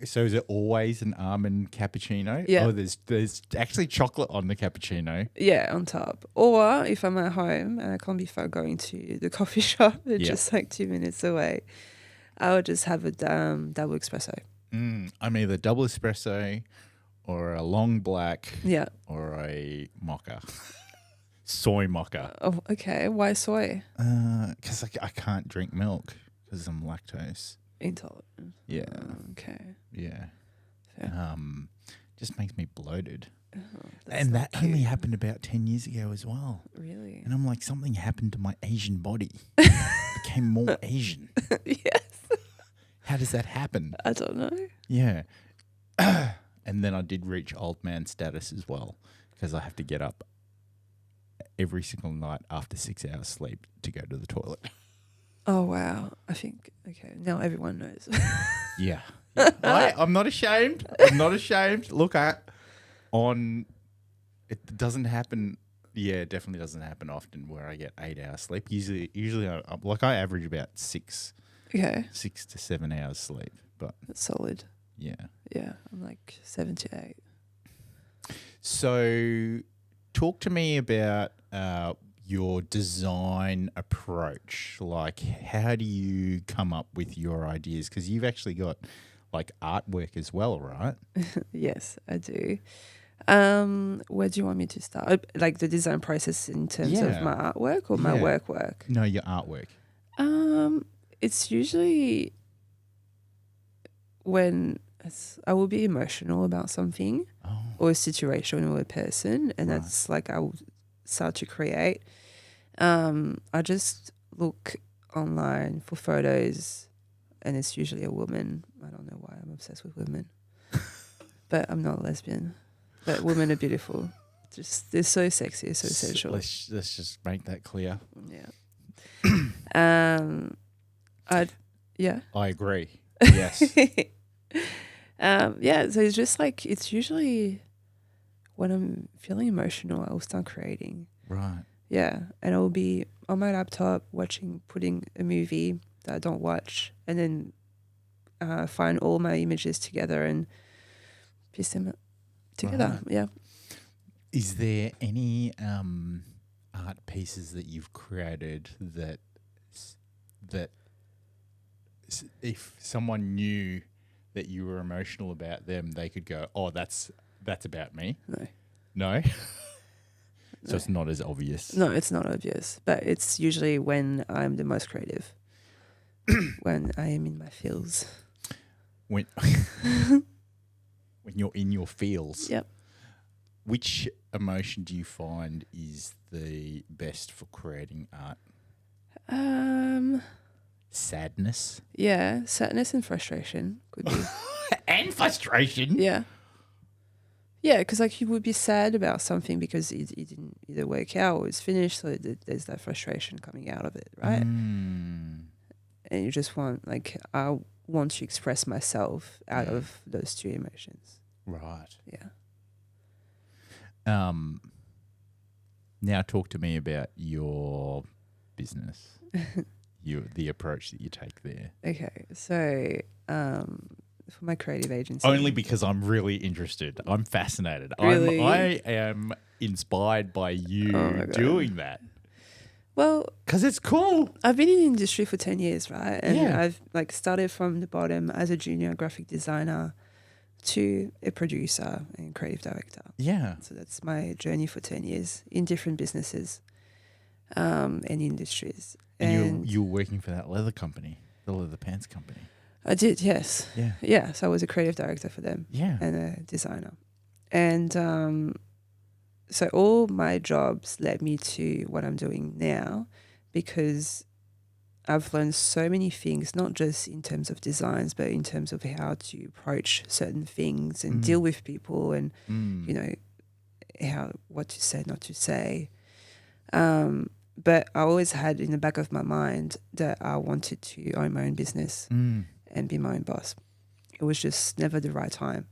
Speaker 1: so is it always an almond cappuccino?
Speaker 2: Yeah.
Speaker 1: Oh, there's actually chocolate on the cappuccino.
Speaker 2: Yeah, on top. Or if I'm at home and I can't be far going to the coffee shop, it's just like 2 minutes away, I would just have a double espresso.
Speaker 1: I'm either double espresso or a long black.
Speaker 2: Yeah.
Speaker 1: Or a mocha. Soy mocha.
Speaker 2: Oh, okay. Why soy?
Speaker 1: Because I can't drink milk because I'm lactose.
Speaker 2: Intolerant.
Speaker 1: Yeah.
Speaker 2: Okay.
Speaker 1: Yeah.
Speaker 2: Fair.
Speaker 1: Just makes me bloated.
Speaker 2: Oh,
Speaker 1: And that
Speaker 2: cute.
Speaker 1: only happened about 10 years ago as well.
Speaker 2: Really?
Speaker 1: And I'm like, something happened to my Asian body. Became more Asian.
Speaker 2: Yes.
Speaker 1: How does that happen?
Speaker 2: I don't know.
Speaker 1: Yeah. And then I did reach old man status as well because I have to get up every single night after 6 hours sleep to go to the toilet.
Speaker 2: Oh, wow. I think, okay, now everyone knows.
Speaker 1: Yeah. I'm not ashamed. I'm not ashamed. Look, it doesn't happen. Yeah, it definitely doesn't happen often where I get 8 hours sleep. Usually I average about 6 to 7 hours sleep. But
Speaker 2: That's solid.
Speaker 1: yeah.
Speaker 2: Yeah, I'm like 7 to 8.
Speaker 1: So talk to me about your design approach. Like, how do you come up with your ideas? Because you've actually got like artwork as well, right?
Speaker 2: Yes, I do. Where do you want me to start? Like the design process in terms of my artwork or my work?
Speaker 1: No, your artwork.
Speaker 2: It's usually when I will be emotional about something or a situation or a person, and that's like I will start to create. I just look online for photos, and it's usually a woman. I don't know why I'm obsessed with women, but I'm not a lesbian. But women are beautiful. Just they're so sexy, so sensual.
Speaker 1: Let's just make that clear.
Speaker 2: Yeah.
Speaker 1: I agree. Yes.
Speaker 2: Yeah. So it's just like it's usually when I'm feeling emotional, I will start creating.
Speaker 1: Right.
Speaker 2: Yeah, and I will be on my laptop putting a movie that I don't watch, and then find all my images together and piece them together.
Speaker 1: Right.
Speaker 2: Yeah.
Speaker 1: Is there any art pieces that you've created that if someone knew that you were emotional about them, they could go, "Oh, that's about me."
Speaker 2: No.
Speaker 1: No. So it's not as obvious.
Speaker 2: No, it's not obvious, but it's usually when I'm the most creative, when I am in my feels.
Speaker 1: When you're in your feels.
Speaker 2: Yep.
Speaker 1: Which emotion do you find is the best for creating art? Sadness.
Speaker 2: Yeah, sadness and frustration could be.
Speaker 1: And frustration.
Speaker 2: Yeah. Yeah, because like you would be sad about something because it didn't either work out or it's finished, so there's that frustration coming out of it, right? And you just want, like, I want to express myself out of those two emotions.
Speaker 1: Right.
Speaker 2: Yeah.
Speaker 1: Now talk to me about your business, the approach that you take there.
Speaker 2: Okay, so for my creative agency.
Speaker 1: Only because I'm really interested. I'm fascinated.
Speaker 2: Really?
Speaker 1: I am inspired by you doing that.
Speaker 2: Well,
Speaker 1: because it's cool.
Speaker 2: I've been in the industry for 10 years, right? And
Speaker 1: Yeah.
Speaker 2: I've like started from the bottom as a junior graphic designer to a producer and creative director.
Speaker 1: Yeah.
Speaker 2: So that's my journey for 10 years in different businesses and industries.
Speaker 1: And you were working for that leather company, the leather pants company.
Speaker 2: I did, yes.
Speaker 1: Yeah.
Speaker 2: Yeah, so I was a creative director for them.
Speaker 1: Yeah.
Speaker 2: And a designer. And so all my jobs led me to what I'm doing now because I've learned so many things, not just in terms of designs, but in terms of how to approach certain things and deal with people and, you know, what to say, not to say. But I always had in the back of my mind that I wanted to own my own business and be my own boss. It was just never the right time.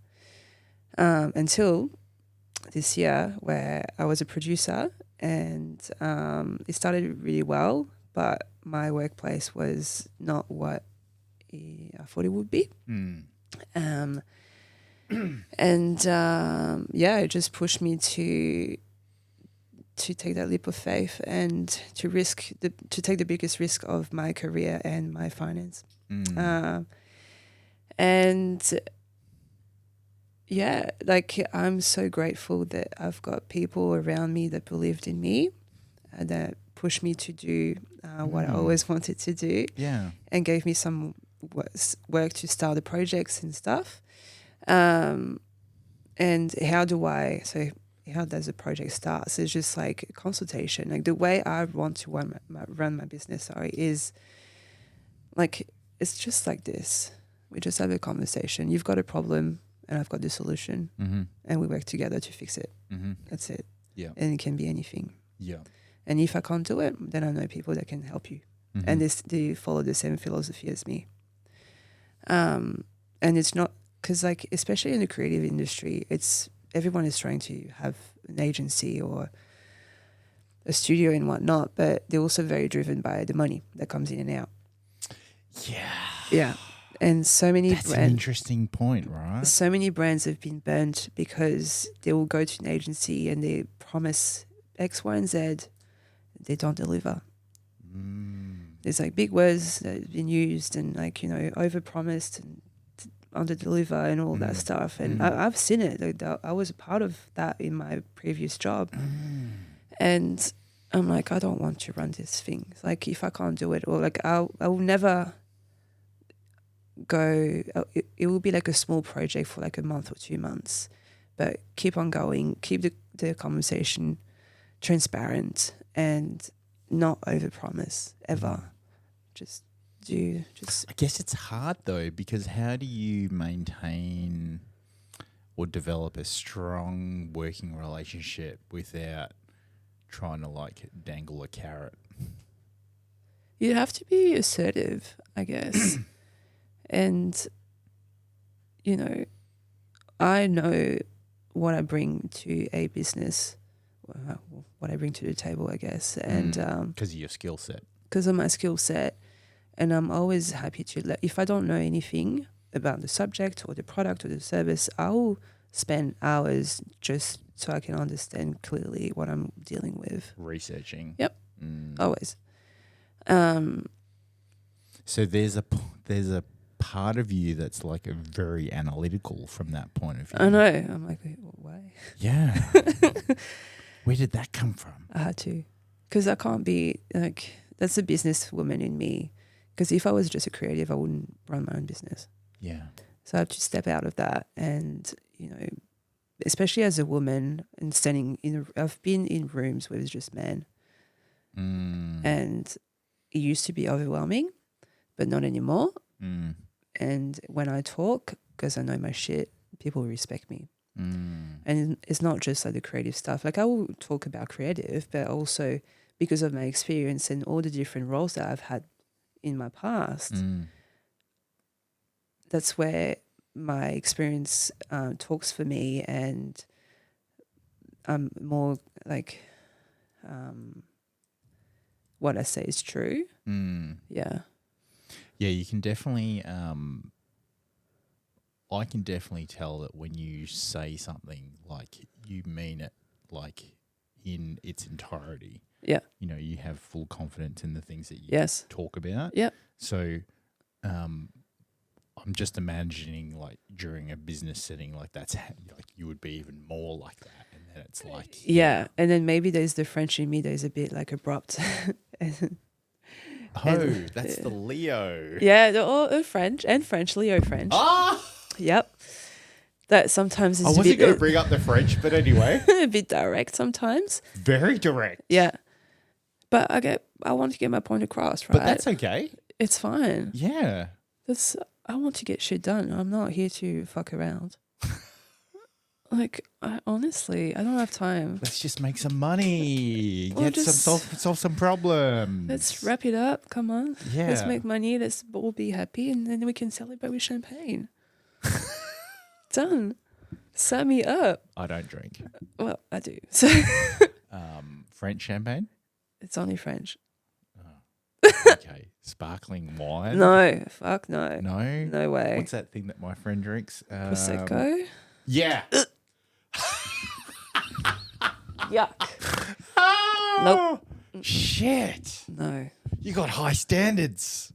Speaker 2: Until this year where I was a producer and it started really well, but my workplace was not what I thought it would be. It just pushed me to take that leap of faith and to take the biggest risk of my career and my finance. I'm so grateful that I've got people around me that believed in me and that pushed me to do what I always wanted to do.
Speaker 1: Yeah.
Speaker 2: And gave me some work to start the projects and stuff. And how does a project start? So it's just like a consultation. Like the way I want to run my business, is like, it's just like this. We just have a conversation. You've got a problem and I've got the solution and we work together to fix it. That's it.
Speaker 1: Yeah.
Speaker 2: And it can be anything.
Speaker 1: Yeah.
Speaker 2: And if I can't do it, then I know people that can help you. And they follow the same philosophy as me. And it's not, because like, especially in the creative industry, everyone is trying to have an agency or a studio and whatnot, but they're also very driven by the money that comes in and out.
Speaker 1: Yeah.
Speaker 2: Yeah. And so many
Speaker 1: That's an interesting point, right?
Speaker 2: So many brands have been burnt because they will go to an agency and they promise X, Y, and Z. They don't deliver. There's like big words that have been used and like, you know, over-promised and under-deliver and all that stuff. And I've seen it. Like, I was a part of that in my previous job. And I'm like, I don't want to run this thing. Like, if I can't do it, or like, I will never go. It will be like a small project for like a month or 2 months, but keep on going, keep the conversation transparent and not overpromise ever. just
Speaker 1: I guess it's hard though, because how do you maintain or develop a strong working relationship without trying to like dangle a carrot?
Speaker 2: you have to be assertive, I guess. And, you know, I know what I bring to a business, what I bring to the table, I guess. And
Speaker 1: because of your skill set.
Speaker 2: Because of my skill set. And I'm always happy to if I don't know anything about the subject or the product or the service, I'll spend hours just so I can understand clearly what I'm dealing with.
Speaker 1: Researching.
Speaker 2: Yep. Always.
Speaker 1: So there's a part of you that's like a very analytical from that point of view.
Speaker 2: I know. I'm like, why?
Speaker 1: Yeah. Where did that come from?
Speaker 2: I had to. Because I can't be like, that's the businesswoman in me. Because if I was just a creative, I wouldn't run my own business.
Speaker 1: Yeah.
Speaker 2: So I have to step out of that. And, you know, especially as a woman and I've been in rooms where it's just men. And it used to be overwhelming, but not anymore. And when I talk, because I know my shit, people respect me. And it's not just like the creative stuff. Like I will talk about creative, but also because of my experience and all the different roles that I've had in my past, that's where my experience talks for me, and I'm more like what I say is true. Yeah.
Speaker 1: Yeah, you can definitely I can definitely tell that when you say something, like you mean it like in its entirety.
Speaker 2: Yeah.
Speaker 1: You know, you have full confidence in the things that you talk about.
Speaker 2: Yeah.
Speaker 1: So I'm just imagining like during a business setting, like that's like you would be even more like that. And then it's like
Speaker 2: yeah. And then maybe there's the French in me that is a bit like abrupt.
Speaker 1: That's the Leo.
Speaker 2: Yeah, they're all French, Leo French.
Speaker 1: Ah!
Speaker 2: Yep. That sometimes is
Speaker 1: I wasn't going to bring up the French, but anyway.
Speaker 2: a bit direct sometimes.
Speaker 1: Very direct.
Speaker 2: Yeah. But I want to get my point across, right?
Speaker 1: But that's okay.
Speaker 2: It's fine.
Speaker 1: Yeah.
Speaker 2: I want to get shit done. I'm not here to fuck around. Like, honestly, I don't have time.
Speaker 1: Let's just make some money.
Speaker 2: Well,
Speaker 1: solve some problems.
Speaker 2: Let's wrap it up. Come on.
Speaker 1: Yeah.
Speaker 2: Let's make money. Let's all be happy, and then we can celebrate with champagne. Done. Sign me up.
Speaker 1: I don't drink.
Speaker 2: Well, I do. So
Speaker 1: French champagne?
Speaker 2: it's only French.
Speaker 1: Oh. Okay. Sparkling wine?
Speaker 2: No. Fuck no.
Speaker 1: No?
Speaker 2: No way.
Speaker 1: What's that thing that my friend drinks?
Speaker 2: Prosecco?
Speaker 1: Yeah.
Speaker 2: Yuck.
Speaker 1: Oh, nope. Shit.
Speaker 2: No.
Speaker 1: You got high standards.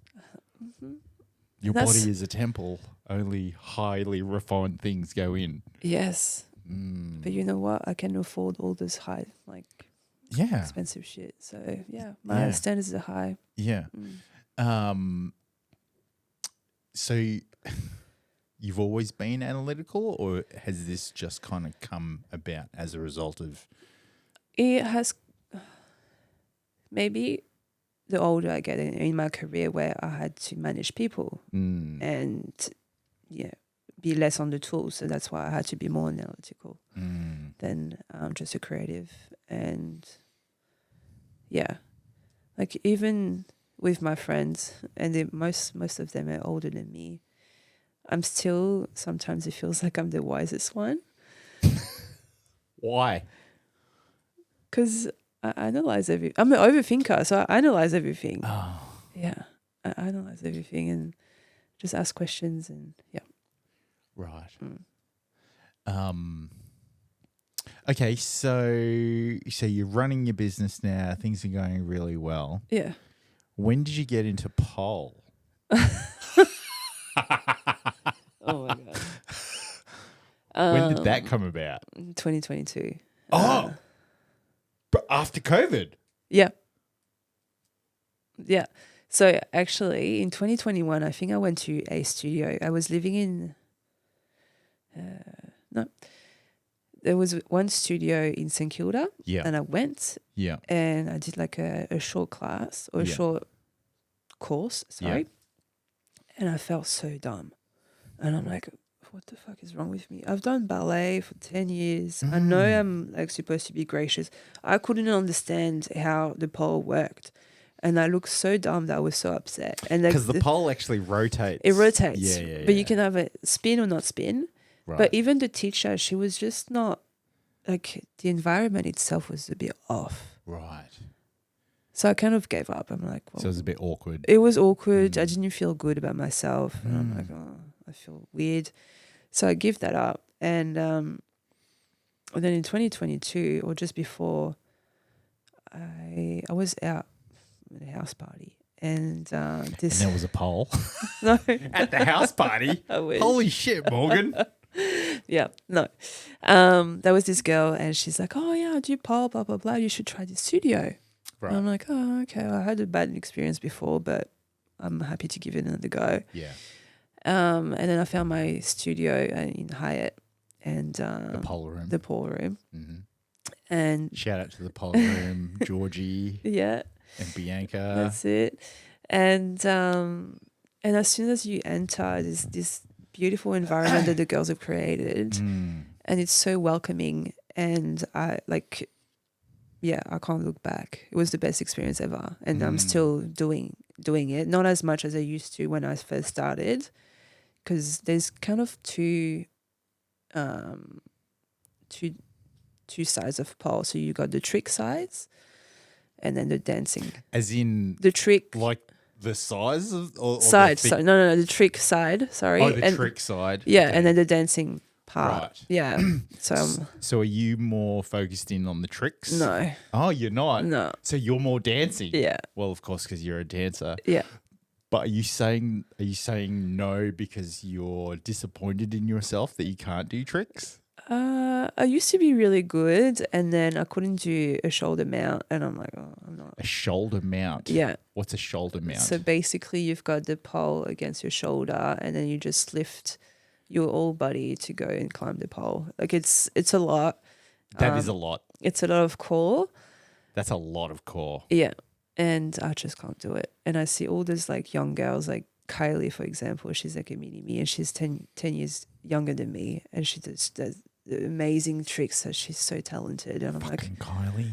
Speaker 1: Your body is a temple. Only highly refined things go in.
Speaker 2: Yes. But you know what? I can afford all this high, like, expensive shit. So, yeah, my standards are high.
Speaker 1: Yeah. So you've always been analytical, or has this just kind of come about as a result of?
Speaker 2: It has maybe the older I get in my career where I had to manage people and be less on the tools. So that's why I had to be more analytical than just a creative. And like even with my friends, and most of them are older than me, I'm still, sometimes it feels like I'm the wisest one.
Speaker 1: Why?
Speaker 2: Because I analyze everything. I'm an overthinker, so I analyze everything.
Speaker 1: Oh.
Speaker 2: Yeah, I analyze everything and just ask questions and
Speaker 1: Right. Okay, so you're running your business now. Things are going really well.
Speaker 2: Yeah.
Speaker 1: When did you get into pole?
Speaker 2: Oh my god.
Speaker 1: When did that come about?
Speaker 2: 2022.
Speaker 1: Oh, but after COVID.
Speaker 2: Yeah. Yeah. So actually, in 2021, I think I went to a studio. I was living in. There was one studio in St Kilda.
Speaker 1: Yeah.
Speaker 2: And I went.
Speaker 1: Yeah.
Speaker 2: And I did like a short class or a short course, sorry. And I felt so dumb. And I'm like, what the fuck is wrong with me? I've done ballet for 10 years. I know I'm like supposed to be gracious. I couldn't understand how the pole worked. And I looked so dumb that I was so upset. And
Speaker 1: because the pole actually rotates.
Speaker 2: It rotates.
Speaker 1: Yeah.
Speaker 2: But you can have it spin or not spin.
Speaker 1: Right.
Speaker 2: But even the teacher, she was just not, like, the environment itself was a bit off.
Speaker 1: Right.
Speaker 2: So I kind of gave up. I'm like, well.
Speaker 1: So it was a bit awkward.
Speaker 2: It was awkward. I didn't feel good about myself. And I'm like, oh, I feel weird. So I give that up. And then in 2022, or just before, I was out at a house party. And this.
Speaker 1: And there was a pole.
Speaker 2: No.
Speaker 1: At the house party?
Speaker 2: I wish.
Speaker 1: Holy shit, Morgan.
Speaker 2: Yeah, no. There was this girl and she's like, oh, yeah, I do pole, blah, blah, blah. You should try this studio.
Speaker 1: Right.
Speaker 2: And I'm like, oh, okay. I had a bad experience before, but I'm happy to give it another go.
Speaker 1: Yeah.
Speaker 2: And then I found my studio in Hyatt and
Speaker 1: The pole room.
Speaker 2: The pole room.
Speaker 1: Mm-hmm.
Speaker 2: And
Speaker 1: shout out to the pole room, Georgie.
Speaker 2: Yeah.
Speaker 1: And Bianca.
Speaker 2: That's it. And as soon as you enter, there's this beautiful environment that the girls have created, and it's so welcoming. And I can't look back. It was the best experience ever, and I'm still doing it. Not as much as I used to when I first started, because there's kind of two sides of pole. So you got the trick sides, and then the dancing.
Speaker 1: As in
Speaker 2: the trick,
Speaker 1: like the size of or
Speaker 2: side.
Speaker 1: the
Speaker 2: So no, the trick side. Sorry.
Speaker 1: Oh, the trick side.
Speaker 2: Yeah,
Speaker 1: okay.
Speaker 2: and then the dancing part.
Speaker 1: Right.
Speaker 2: Yeah.
Speaker 1: So are you more focused in on the tricks?
Speaker 2: No.
Speaker 1: Oh, you're not.
Speaker 2: No.
Speaker 1: So you're more dancing.
Speaker 2: Yeah.
Speaker 1: Well, of course, because you're a dancer.
Speaker 2: Yeah.
Speaker 1: But are you saying no because you're disappointed in yourself that you can't do tricks?
Speaker 2: I used to be really good, and then I couldn't do a shoulder mount, and I'm like, oh, I'm not.
Speaker 1: A shoulder mount?
Speaker 2: Yeah.
Speaker 1: What's a shoulder mount?
Speaker 2: So basically, you've got the pole against your shoulder, and then you just lift your whole body to go and climb the pole. Like it's a lot.
Speaker 1: That is a lot.
Speaker 2: It's a lot of core.
Speaker 1: That's a lot of core.
Speaker 2: Yeah. And I just can't do it. And I see all these like young girls, like Kylie, for example. She's like a mini me, and she's 10 years younger than me, and she does amazing tricks. So she's so talented, and I'm
Speaker 1: fucking
Speaker 2: like,
Speaker 1: Kylie.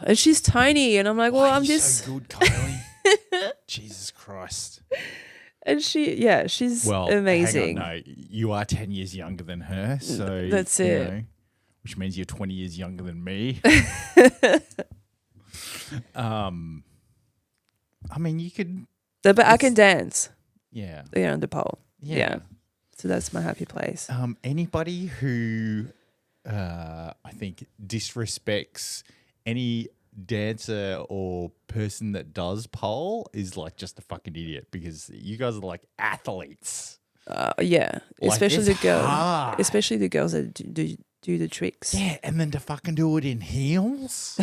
Speaker 2: And she's tiny, and I'm like, well, I'm just
Speaker 1: so good, Kylie. Jesus Christ.
Speaker 2: And she's amazing.
Speaker 1: Hang on, no, you are 10 years younger than her, so
Speaker 2: that's it.
Speaker 1: Know, which means you're 20 years younger than me. I mean, you could.
Speaker 2: But I can dance.
Speaker 1: Yeah.
Speaker 2: On the pole. Yeah. So that's my happy place.
Speaker 1: Anybody who I think disrespects any dancer or person that does pole is like just a fucking idiot, because you guys are like athletes.
Speaker 2: Yeah.
Speaker 1: Like,
Speaker 2: especially the girls.
Speaker 1: Hard.
Speaker 2: Especially the girls that do the tricks.
Speaker 1: Yeah, and then to fucking do it in heels.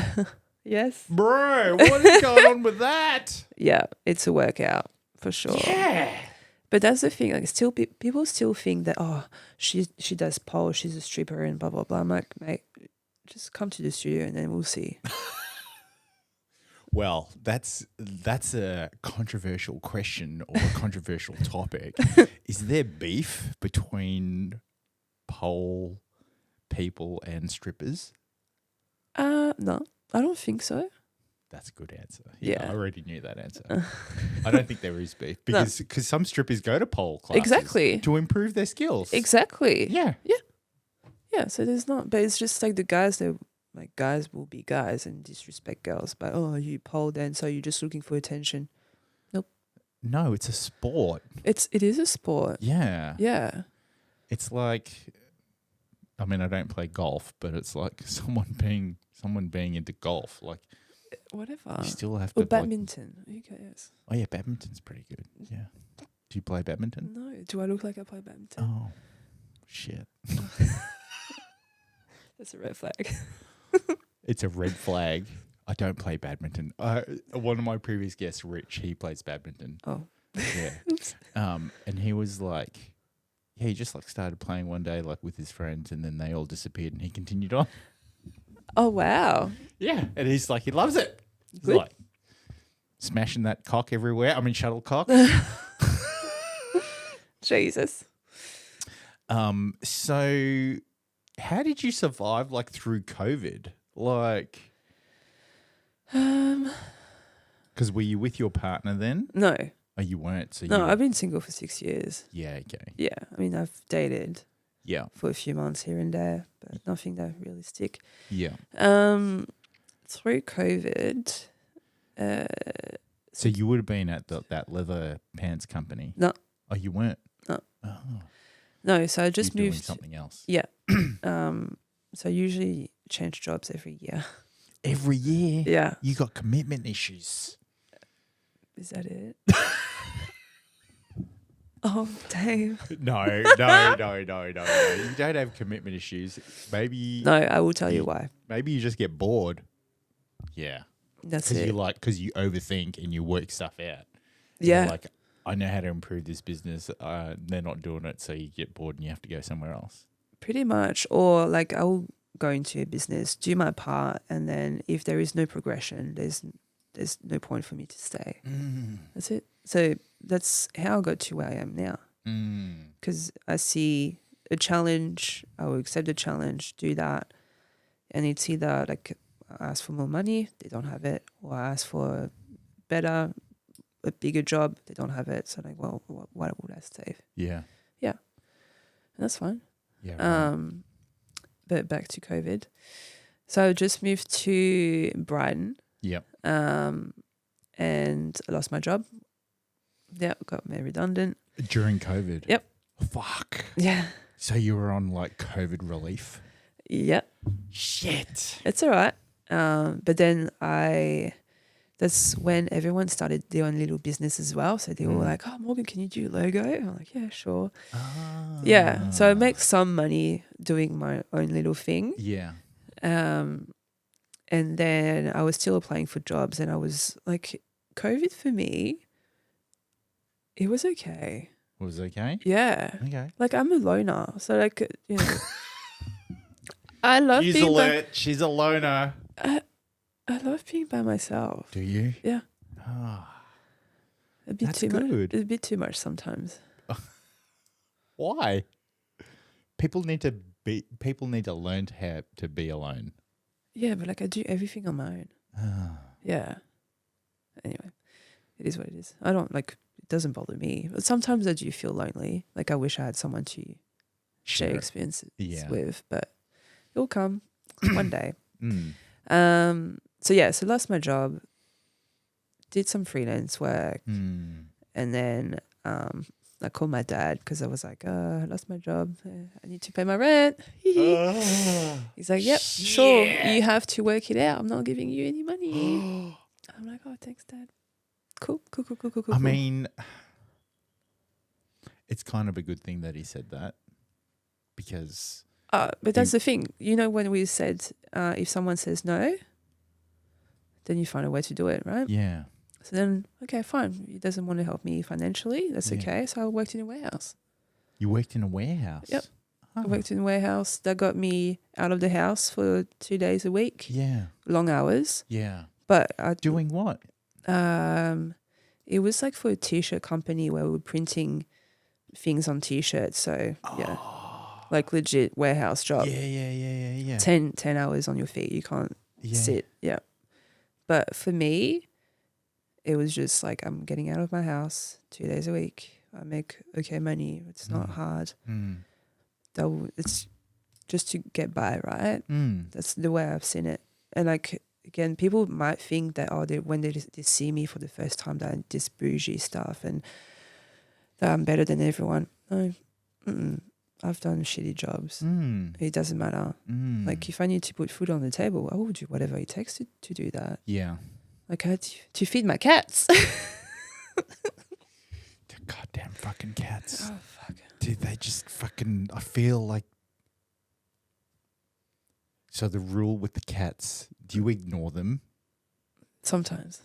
Speaker 2: Yes.
Speaker 1: Bro, what is going on with that?
Speaker 2: Yeah, it's a workout for sure.
Speaker 1: Yeah.
Speaker 2: But that's the thing. Like, still, people still think that she does pole, she's a stripper, and blah blah blah. I'm like, mate, just come to the studio and then we'll see.
Speaker 1: Well, that's a controversial question or a controversial topic. Is there beef between pole people and strippers?
Speaker 2: No, I don't think so.
Speaker 1: That's a good answer.
Speaker 2: Yeah.
Speaker 1: I already knew that answer. I don't think there is beef because some strippers go to pole classes
Speaker 2: exactly
Speaker 1: to improve their skills.
Speaker 2: Exactly.
Speaker 1: Yeah.
Speaker 2: Yeah. So there's not, but it's just like the guys that like guys will be guys and disrespect girls. But you pole dancer, you're just looking for attention. Nope.
Speaker 1: No, it's a sport.
Speaker 2: It is a sport.
Speaker 1: Yeah.
Speaker 2: Yeah.
Speaker 1: It's like, I mean, I don't play golf, but it's like someone being into golf. Like,
Speaker 2: whatever.
Speaker 1: you still have to.
Speaker 2: Or badminton. Who cares?
Speaker 1: Oh yeah, badminton's pretty good. Yeah. Do you play badminton?
Speaker 2: No. Do I look like I play badminton?
Speaker 1: Oh, shit.
Speaker 2: That's a red flag.
Speaker 1: It's a red flag. I don't play badminton. One of my previous guests, Rich, he plays badminton.
Speaker 2: Oh.
Speaker 1: Yeah.
Speaker 2: Oops.
Speaker 1: And he was like, yeah, he just like started playing one day like with his friends, and then they all disappeared, and he continued on.
Speaker 2: Oh wow.
Speaker 1: Yeah, and he's like, he loves it. He's
Speaker 2: Good.
Speaker 1: like, Smashing that cock everywhere. I mean, shuttlecock.
Speaker 2: Jesus.
Speaker 1: So how did you survive like through COVID? Like, because were you with your partner then?
Speaker 2: No.
Speaker 1: Oh, you weren't. So
Speaker 2: No, I've been single for 6 years.
Speaker 1: Yeah. Okay.
Speaker 2: Yeah. I mean, I've dated
Speaker 1: Yeah.
Speaker 2: for a few months here and there, but nothing that really stick.
Speaker 1: Yeah.
Speaker 2: Through COVID,
Speaker 1: So you would have been at that leather pants company?
Speaker 2: No.
Speaker 1: Oh, you weren't?
Speaker 2: No.
Speaker 1: Oh.
Speaker 2: No, so I just
Speaker 1: You're
Speaker 2: moved.
Speaker 1: doing something else.
Speaker 2: Yeah. So I usually change jobs every year.
Speaker 1: Every year?
Speaker 2: Yeah.
Speaker 1: You got commitment issues.
Speaker 2: Is that it? Oh, Dave.
Speaker 1: No. You don't have commitment issues. Maybe.
Speaker 2: No, I will tell you why.
Speaker 1: Maybe you just get bored. Yeah.
Speaker 2: That's it.
Speaker 1: Because you overthink and you work stuff out.
Speaker 2: Yeah.
Speaker 1: You're like, I know how to improve this business. They're not doing it, so you get bored and you have to go somewhere else. Pretty
Speaker 2: much. Or like I'll go into a business, do my part, and then if there is no progression, there's no point for me to stay. That's it. So that's how I got to where I am now. Because I see a challenge, I will accept the challenge, do that, and it's either like I ask for more money, they don't have it, or I ask for a bigger job, they don't have it. So like, well, why would I stay?
Speaker 1: Yeah.
Speaker 2: Yeah. And that's fine.
Speaker 1: Yeah. Right.
Speaker 2: But back to COVID. So I just moved to Brighton.
Speaker 1: Yep.
Speaker 2: And I lost my job. Yeah, got made redundant.
Speaker 1: During COVID?
Speaker 2: Yep.
Speaker 1: Fuck.
Speaker 2: Yeah.
Speaker 1: So you were on like COVID relief?
Speaker 2: Yep.
Speaker 1: Shit.
Speaker 2: It's all right. But then that's when everyone started their own little business as well. So they were like, oh, Morgan, can you do logo? I'm like, yeah, sure. Yeah. So I make some money doing my own little thing.
Speaker 1: Yeah.
Speaker 2: And then I was still applying for jobs, and I was like, COVID for me, it was okay.
Speaker 1: It was okay?
Speaker 2: Yeah.
Speaker 1: Okay.
Speaker 2: Like I'm a loner. So like, you know, I love
Speaker 1: She's
Speaker 2: being
Speaker 1: alert. She's a loner.
Speaker 2: I love being by myself.
Speaker 1: Do you?
Speaker 2: Yeah.
Speaker 1: Oh,
Speaker 2: A bit
Speaker 1: that's
Speaker 2: too much.
Speaker 1: good.
Speaker 2: A bit too much sometimes.
Speaker 1: Why? People need to learn how to be alone.
Speaker 2: Yeah, but like I do everything on my own. Yeah. Anyway, it is what it is. I don't like, it doesn't bother me. But sometimes I do feel lonely. Like I wish I had someone to share experiences with, but it'll come one day. So lost my job, did some freelance work, and then I called my dad because I was like, I lost my job. I need to pay my rent. He's like, yep, sure. You have to work it out. I'm not giving you any money. I'm like, oh, thanks, Dad. Cool.
Speaker 1: I mean, it's kind of a good thing that he said that because...
Speaker 2: but that's the thing. You know, when we said if someone says no, then you find a way to do it, right?
Speaker 1: Yeah.
Speaker 2: So then, okay, fine. He doesn't want to help me financially. That's okay. So I worked in a warehouse.
Speaker 1: You worked in a warehouse?
Speaker 2: Yep. I worked in a warehouse. That got me out of the house for 2 days a week.
Speaker 1: Yeah.
Speaker 2: Long hours.
Speaker 1: Yeah.
Speaker 2: But
Speaker 1: doing what?
Speaker 2: It was like for a T-shirt company where we were printing things on T-shirts. So, yeah. Like legit warehouse job.
Speaker 1: Yeah.
Speaker 2: 10 hours on your feet. You can't sit. Yeah. But for me, it was just like I'm getting out of my house 2 days a week. I make okay money. It's not hard. It's just to get by, right? That's the way I've seen it. And like, again, people might think that, when they see me for the first time, that I'm this bougie stuff and that I'm better than everyone. No. I've done shitty jobs. It doesn't matter. Like if I need to put food on the table, I will do whatever it takes to do that.
Speaker 1: Yeah.
Speaker 2: Like I had to feed my cats.
Speaker 1: The goddamn fucking cats.
Speaker 2: Oh, fuck.
Speaker 1: Dude, they just fucking, I feel like. So the rule with the cats, do you ignore them?
Speaker 2: Sometimes.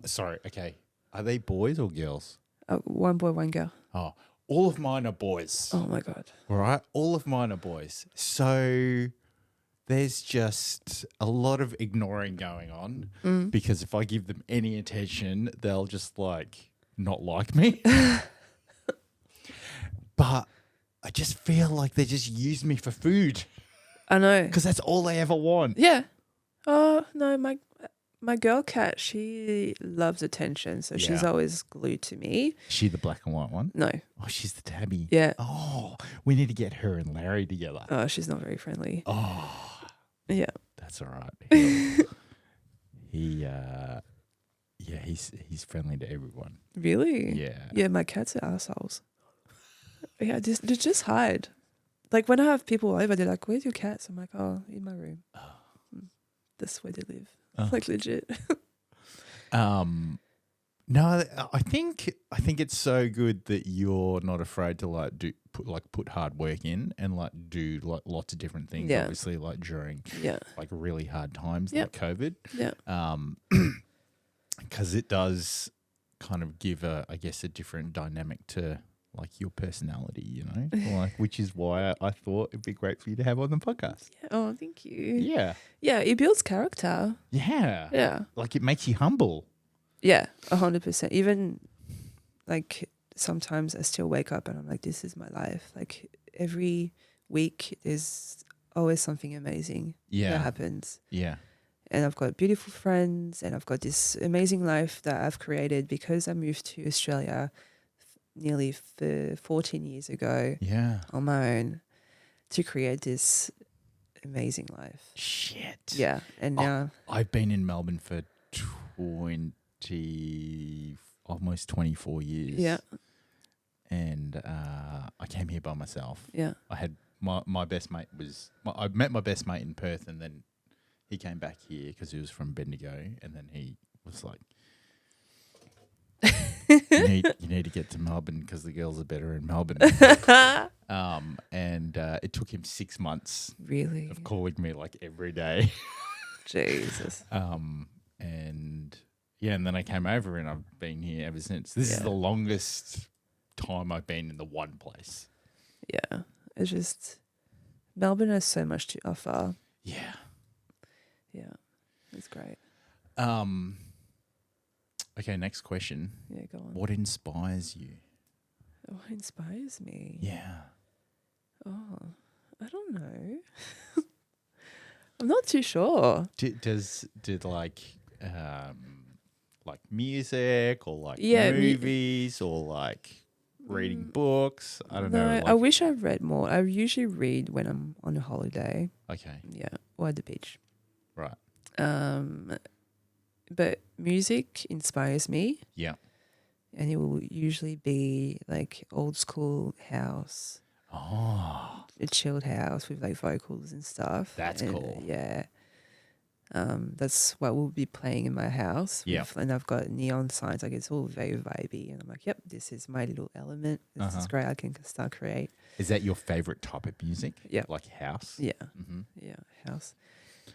Speaker 1: Sorry, okay. Are they boys or girls?
Speaker 2: One boy, one girl.
Speaker 1: Oh, all of mine are boys.
Speaker 2: Oh my God.
Speaker 1: All right? All of mine are boys. So there's just a lot of ignoring going on because if I give them any attention, they'll just like not like me. But I just feel like they just use me for food.
Speaker 2: I know.
Speaker 1: Because that's all they ever want.
Speaker 2: Yeah. Oh, no, my girl cat, she loves attention, so she's always glued to me.
Speaker 1: Is she the black and white one?
Speaker 2: No.
Speaker 1: Oh, she's the tabby.
Speaker 2: Yeah.
Speaker 1: Oh, we need to get her and Larry together.
Speaker 2: Oh, she's not very friendly.
Speaker 1: Oh.
Speaker 2: Yeah.
Speaker 1: That's all right. He's friendly to everyone.
Speaker 2: Really?
Speaker 1: Yeah.
Speaker 2: Yeah, my cats are assholes. Yeah, they just hide. Like when I have people over, they're like, "Where's your cats?" I'm like, "Oh, in my room." That's where they live. Like legit.
Speaker 1: No, I think it's so good that you're not afraid to put hard work in and like do like lots of different things.
Speaker 2: Yeah.
Speaker 1: Obviously, like during like really hard times like COVID.
Speaker 2: Yeah.
Speaker 1: Because it does kind of give a different dynamic to like your personality, you know, like which is why I thought it'd be great for you to have on the podcast.
Speaker 2: Yeah. Oh, thank you.
Speaker 1: Yeah.
Speaker 2: Yeah, it builds character.
Speaker 1: Yeah.
Speaker 2: Yeah.
Speaker 1: Like it makes you humble.
Speaker 2: Yeah, 100%. Even like sometimes I still wake up and I'm like, this is my life. Like every week there's always something amazing that happens.
Speaker 1: Yeah.
Speaker 2: And I've got beautiful friends and I've got this amazing life that I've created because I moved to Australia nearly 14 years ago on my own to create this amazing life.
Speaker 1: Shit.
Speaker 2: Yeah. And now
Speaker 1: I've been in Melbourne for almost 24 years.
Speaker 2: Yeah.
Speaker 1: And I came here by myself.
Speaker 2: Yeah.
Speaker 1: I had my best mate I met my best mate in Perth and then he came back here because he was from Bendigo and then he was like, you need to get to Melbourne because the girls are better in Melbourne. And it took him 6 months
Speaker 2: really
Speaker 1: of calling me like every day.
Speaker 2: Jesus.
Speaker 1: And then I came over and I've been here ever since. This is the longest time I've been in the one place.
Speaker 2: Yeah. It's just Melbourne has so much to offer.
Speaker 1: Yeah.
Speaker 2: Yeah. It's great.
Speaker 1: Okay, next question.
Speaker 2: Yeah, go on.
Speaker 1: What inspires you?
Speaker 2: What inspires me?
Speaker 1: Yeah.
Speaker 2: Oh, I don't know. I'm not too sure.
Speaker 1: Did like music or like movies or like reading books? I don't know.
Speaker 2: I wish I read more. I usually read when I'm on a holiday.
Speaker 1: Okay.
Speaker 2: Yeah, or at the beach.
Speaker 1: Right.
Speaker 2: But music inspires me.
Speaker 1: Yeah.
Speaker 2: And it will usually be like old school house.
Speaker 1: Oh.
Speaker 2: A chilled house with like vocals and stuff.
Speaker 1: That's cool.
Speaker 2: Yeah. That's what we'll be playing in my house.
Speaker 1: Yeah.
Speaker 2: And I've got neon signs. Like it's all very vibey. And I'm like, yep, this is my little element. This is great. I can start create.
Speaker 1: Is that your favorite type of music?
Speaker 2: Yeah.
Speaker 1: Like house?
Speaker 2: Yeah.
Speaker 1: Mm-hmm.
Speaker 2: Yeah, house.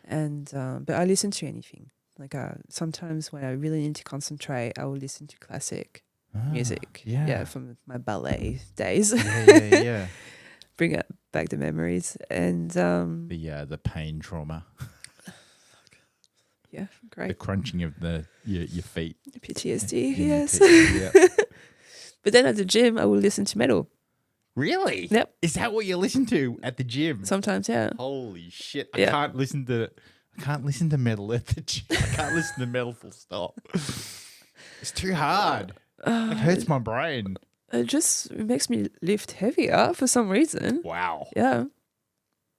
Speaker 2: And but I listen to anything. Like sometimes when I really need to concentrate, I will listen to classic music. Yeah, from my ballet days.
Speaker 1: Yeah.
Speaker 2: Bring back the memories and
Speaker 1: the pain trauma.
Speaker 2: Yeah, great.
Speaker 1: The crunching of your feet.
Speaker 2: PTSD, yes.
Speaker 1: Yeah.
Speaker 2: But then at the gym, I will listen to metal.
Speaker 1: Really?
Speaker 2: Yep.
Speaker 1: Is that what you listen to at the gym?
Speaker 2: Sometimes, yeah.
Speaker 1: Holy shit! I can't listen to metal at the gym. I can't listen to metal full stop. It's too hard. It hurts my brain.
Speaker 2: It makes me lift heavier for some reason.
Speaker 1: Wow.
Speaker 2: Yeah.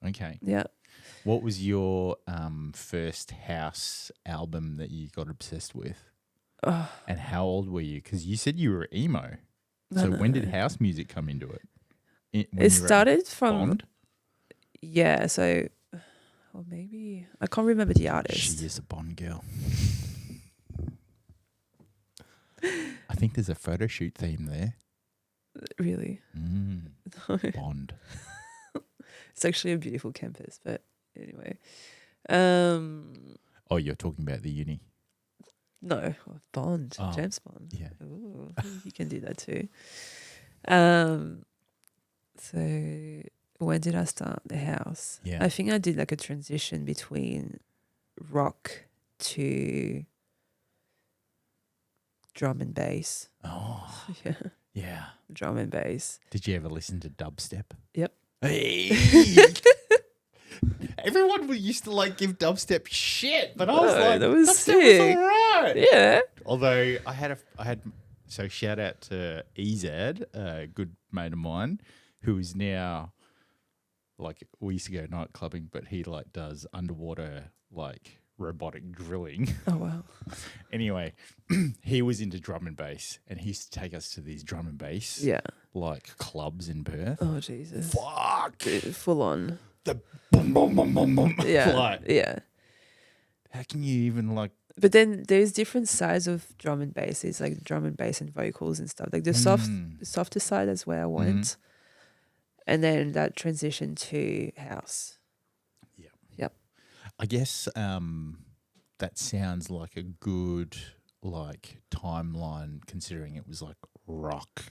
Speaker 1: Okay.
Speaker 2: Yeah.
Speaker 1: What was your first house album that you got obsessed with? And how old were you? Because you said you were emo. So when did house music come into it?
Speaker 2: It started from
Speaker 1: Bond?
Speaker 2: Yeah, so or maybe I can't remember the artist.
Speaker 1: She is a Bond girl. I think there's a photo shoot theme there.
Speaker 2: Really?
Speaker 1: Bond.
Speaker 2: It's actually a beautiful campus, but anyway.
Speaker 1: Oh, you're talking about the uni?
Speaker 2: No, Bond, James Bond.
Speaker 1: Yeah.
Speaker 2: Ooh, you can do that too. So when did I start the house?
Speaker 1: Yeah.
Speaker 2: I think I did like a transition between rock to drum and bass.
Speaker 1: Oh,
Speaker 2: Yeah,
Speaker 1: yeah.
Speaker 2: drum and bass.
Speaker 1: Did you ever listen to dubstep?
Speaker 2: Yep.
Speaker 1: Hey. Everyone used to like give dubstep shit, but I was like,
Speaker 2: that was
Speaker 1: dubstep
Speaker 2: sick.
Speaker 1: was alright.
Speaker 2: Yeah.
Speaker 1: Although I had so shout out to Ezad, a good mate of mine, who is now like, we used to go night clubbing, but he like does underwater like robotic drilling.
Speaker 2: Oh wow.
Speaker 1: Anyway, he was into drum and bass, and he used to take us to these drum and bass like clubs in Perth.
Speaker 2: Oh Jesus.
Speaker 1: Fuck.
Speaker 2: Full on.
Speaker 1: The boom boom boom boom boom.
Speaker 2: Yeah.
Speaker 1: Like,
Speaker 2: Yeah.
Speaker 1: how can you even like?
Speaker 2: But then there's different sides of drum and bass. It's like drum and bass and vocals and stuff. Like the softer side, that's where I went. And then that transition to house.
Speaker 1: Yeah.
Speaker 2: Yep.
Speaker 1: I guess that sounds like a good like timeline, considering it was like rock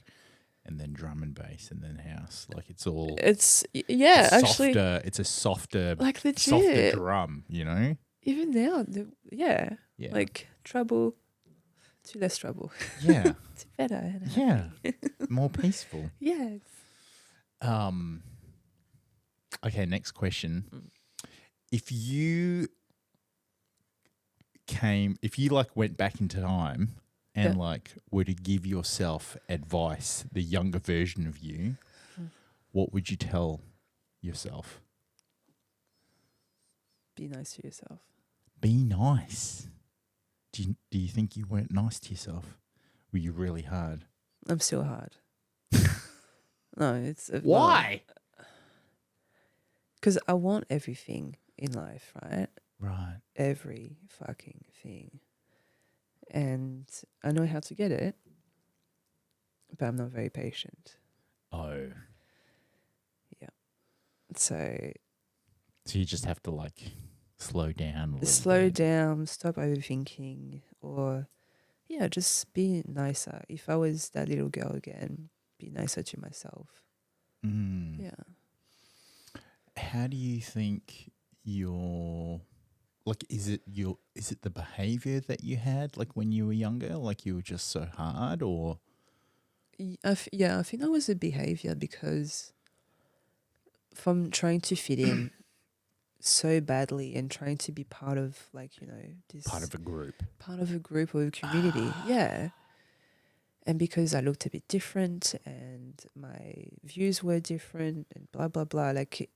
Speaker 1: and then drum and bass and then house. Like it's
Speaker 2: actually
Speaker 1: softer, it's a softer,
Speaker 2: like legit
Speaker 1: softer drum, you know?
Speaker 2: Even now, yeah. Like trouble to less trouble.
Speaker 1: Yeah.
Speaker 2: To better.
Speaker 1: Yeah. More peaceful.
Speaker 2: Yes.
Speaker 1: Okay, next question. If you like went back in time and like were to give yourself advice, the younger version of you, what would you tell yourself?
Speaker 2: Be nice to yourself.
Speaker 1: Be nice. Do you think you weren't nice to yourself? Were you really hard?
Speaker 2: I'm still hard. No, it's
Speaker 1: why?
Speaker 2: Because I want everything in life, right?
Speaker 1: Right.
Speaker 2: Every fucking thing, and I know how to get it, but I'm not very patient.
Speaker 1: Oh.
Speaker 2: Yeah. So
Speaker 1: you just have to like slow down a little
Speaker 2: slow
Speaker 1: bit.
Speaker 2: down, stop overthinking, or just be nicer. If I was that little girl again, be nicer to myself. Yeah.
Speaker 1: How do you think your like is it the behavior that you had like when you were younger, like you were just so hard, or
Speaker 2: I think that was the behavior, because from trying to fit in so badly and trying to be part of this
Speaker 1: part of a group
Speaker 2: or a community. Yeah. And because I looked a bit different and my views were different and blah, blah, blah, like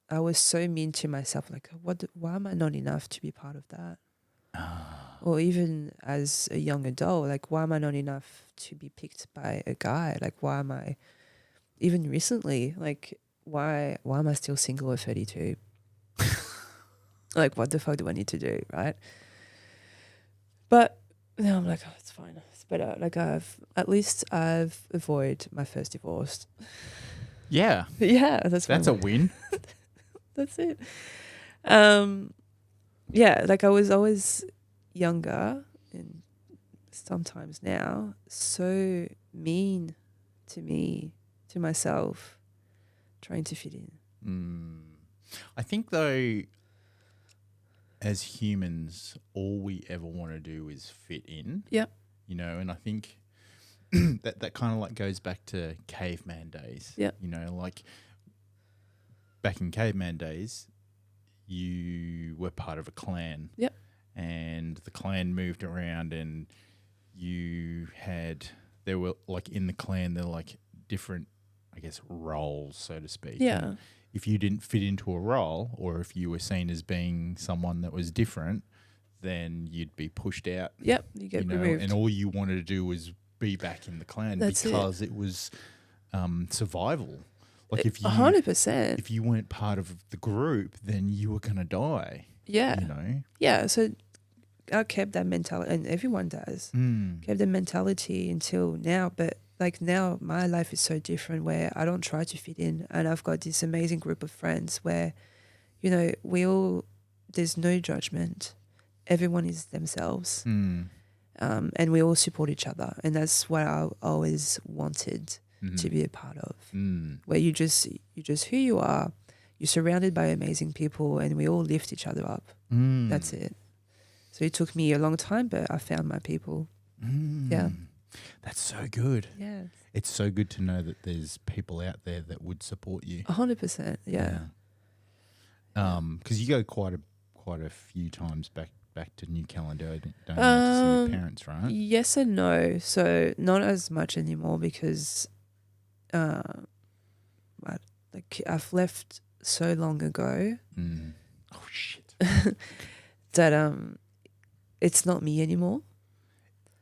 Speaker 2: I was so mean to myself, like, why am I not enough to be part of that? Or even as a young adult, like, why am I not enough to be picked by a guy? Like, why am I, even recently, like, why am I still single at 32? Like, what the fuck do I need to do, right? But now I'm like, oh, it's fine. It's better. Like, I've avoided my first divorce.
Speaker 1: Yeah.
Speaker 2: Yeah, that's
Speaker 1: a win.
Speaker 2: That's it. Yeah, like I was always younger, and sometimes now so mean to me, to myself, trying to fit in.
Speaker 1: I think though, as humans, all we ever want to do is fit in.
Speaker 2: Yep.
Speaker 1: You know, and I think that kind of like goes back to caveman days.
Speaker 2: Yep.
Speaker 1: You know, like back in caveman days, you were part of a clan.
Speaker 2: Yep.
Speaker 1: And the clan moved around, and there were like in the clan, there were like different, I guess, roles, so to speak.
Speaker 2: Yeah.
Speaker 1: And if you didn't fit into a role, or if you were seen as being someone that was different, then you'd be pushed out.
Speaker 2: Yep, you get removed.
Speaker 1: And all you wanted to do was be back in the clan.
Speaker 2: That's
Speaker 1: because it was survival. Like if you
Speaker 2: 100%.
Speaker 1: if you weren't part of the group, then you were gonna die.
Speaker 2: Yeah.
Speaker 1: You know?
Speaker 2: Yeah. So I kept that mentality, and everyone does. Kept the mentality until now, but like now my life is so different, where I don't try to fit in, and I've got this amazing group of friends where, there's no judgment. Everyone is themselves. And we all support each other, and that's what I always wanted. to be a part of,
Speaker 1: Mm.
Speaker 2: where you just who you are. You're surrounded by amazing people, and we all lift each other up.
Speaker 1: Mm.
Speaker 2: That's it. So it took me a long time, but I found my people. Yeah.
Speaker 1: That's so good.
Speaker 2: Yeah.
Speaker 1: It's so good to know that there's people out there that would support you.
Speaker 2: 100%. Yeah.
Speaker 1: Because you go quite a few times back to New Caledonia, don't you, to see your parents, right?
Speaker 2: Yes and no. So not as much anymore because I've left so long ago
Speaker 1: Oh shit!
Speaker 2: that it's not me anymore.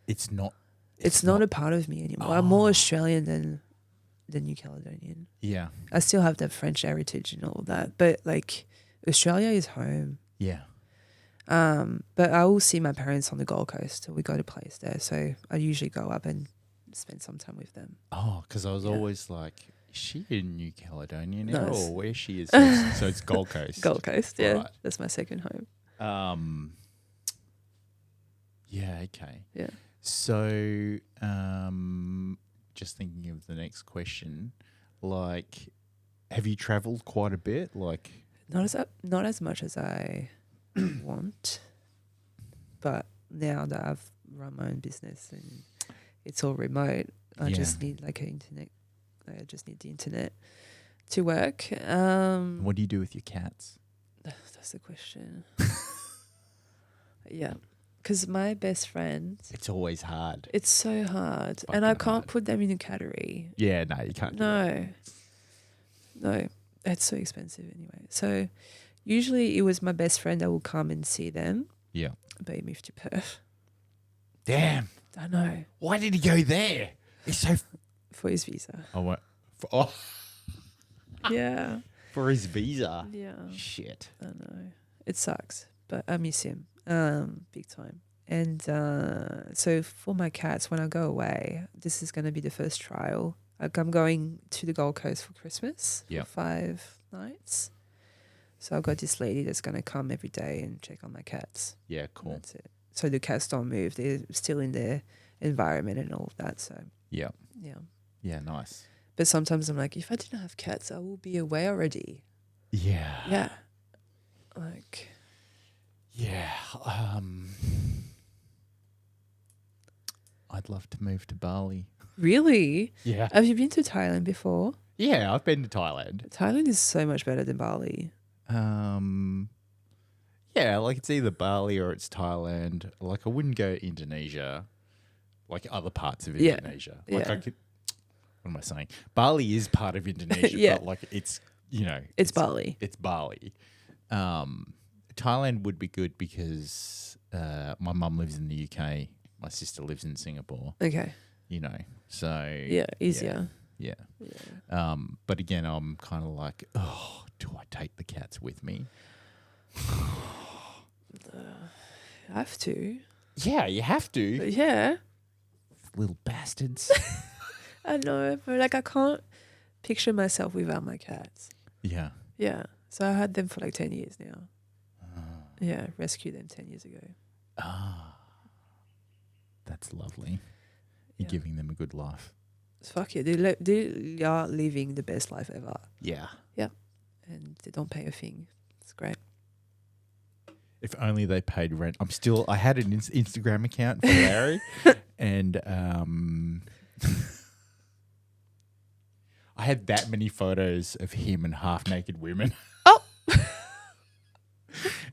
Speaker 1: It's not.
Speaker 2: It's not a part of me anymore. I'm more Australian than New Caledonian.
Speaker 1: Yeah.
Speaker 2: I still have that French heritage and all that, but like Australia is home.
Speaker 1: Yeah.
Speaker 2: But I will see my parents on the Gold Coast. We got a place there, so I usually go up and spend some time with them.
Speaker 1: Oh, because I was always like, is she in New Caledonia now,
Speaker 2: No,
Speaker 1: or where she is? So it's Gold Coast.
Speaker 2: Gold Coast, yeah.
Speaker 1: Right.
Speaker 2: That's my second home.
Speaker 1: Yeah. Okay.
Speaker 2: Yeah.
Speaker 1: So, just thinking of the next question, like, have you travelled quite a bit? Like,
Speaker 2: Not as much as I want, but now that I've run my own business and it's all remote, I just need like an internet. I just need the internet to work.
Speaker 1: what do you do with your cats?
Speaker 2: That's the question. Yeah, because my best friend.
Speaker 1: It's always hard.
Speaker 2: It's so hard,
Speaker 1: Fucking
Speaker 2: and I can't
Speaker 1: hard.
Speaker 2: put them in a category.
Speaker 1: Yeah, no, you can't.
Speaker 2: No, it's so expensive anyway. So usually it was my best friend that will come and see them.
Speaker 1: Yeah.
Speaker 2: But he moved to Perth.
Speaker 1: Damn.
Speaker 2: I know.
Speaker 1: Why did he go there? It's so.
Speaker 2: For his visa. Yeah.
Speaker 1: For his visa.
Speaker 2: Yeah.
Speaker 1: Shit.
Speaker 2: I know. It sucks, but I miss him big time. And so for my cats, when I go away, this is going to be the first trial. Like I'm going to the Gold Coast for Christmas for 5 nights. So I've got this lady that's going to come every day and check on my cats.
Speaker 1: Yeah, cool.
Speaker 2: And that's it. So the cats don't move. They're still in their environment and all of that. So
Speaker 1: Yeah.
Speaker 2: yeah.
Speaker 1: Yeah, nice.
Speaker 2: But sometimes I'm like, if I didn't have cats, I will be away already.
Speaker 1: Yeah.
Speaker 2: Yeah. Like.
Speaker 1: Yeah. I'd love to move to Bali.
Speaker 2: Really?
Speaker 1: Yeah.
Speaker 2: Have you been to Thailand before?
Speaker 1: Yeah, I've been to Thailand.
Speaker 2: Thailand is so much better than Bali.
Speaker 1: Yeah, like it's either Bali or it's Thailand. Like I wouldn't go to Indonesia, like other parts of Indonesia. Like I could. What am I saying? Bali is part of Indonesia, but like it's
Speaker 2: it's Bali.
Speaker 1: It's Bali. Thailand would be good because my mum lives in the UK. My sister lives in Singapore.
Speaker 2: Okay.
Speaker 1: So
Speaker 2: yeah, easier.
Speaker 1: Yeah. But again, I'm kind of like, oh, do I take the cats with me?
Speaker 2: I have to.
Speaker 1: Yeah, you have to.
Speaker 2: Yeah.
Speaker 1: Little bastards.
Speaker 2: I know, but like I can't picture myself without my cats.
Speaker 1: Yeah.
Speaker 2: Yeah. So I had them for like 10 years now. Yeah, rescued them 10 years ago.
Speaker 1: That's lovely. You're giving them a good life.
Speaker 2: Fuck yeah, they are living the best life ever.
Speaker 1: Yeah.
Speaker 2: Yeah. And they don't pay a thing. It's great.
Speaker 1: If only they paid rent. I had an Instagram account for Larry and I had that many photos of him and half naked women.
Speaker 2: Oh.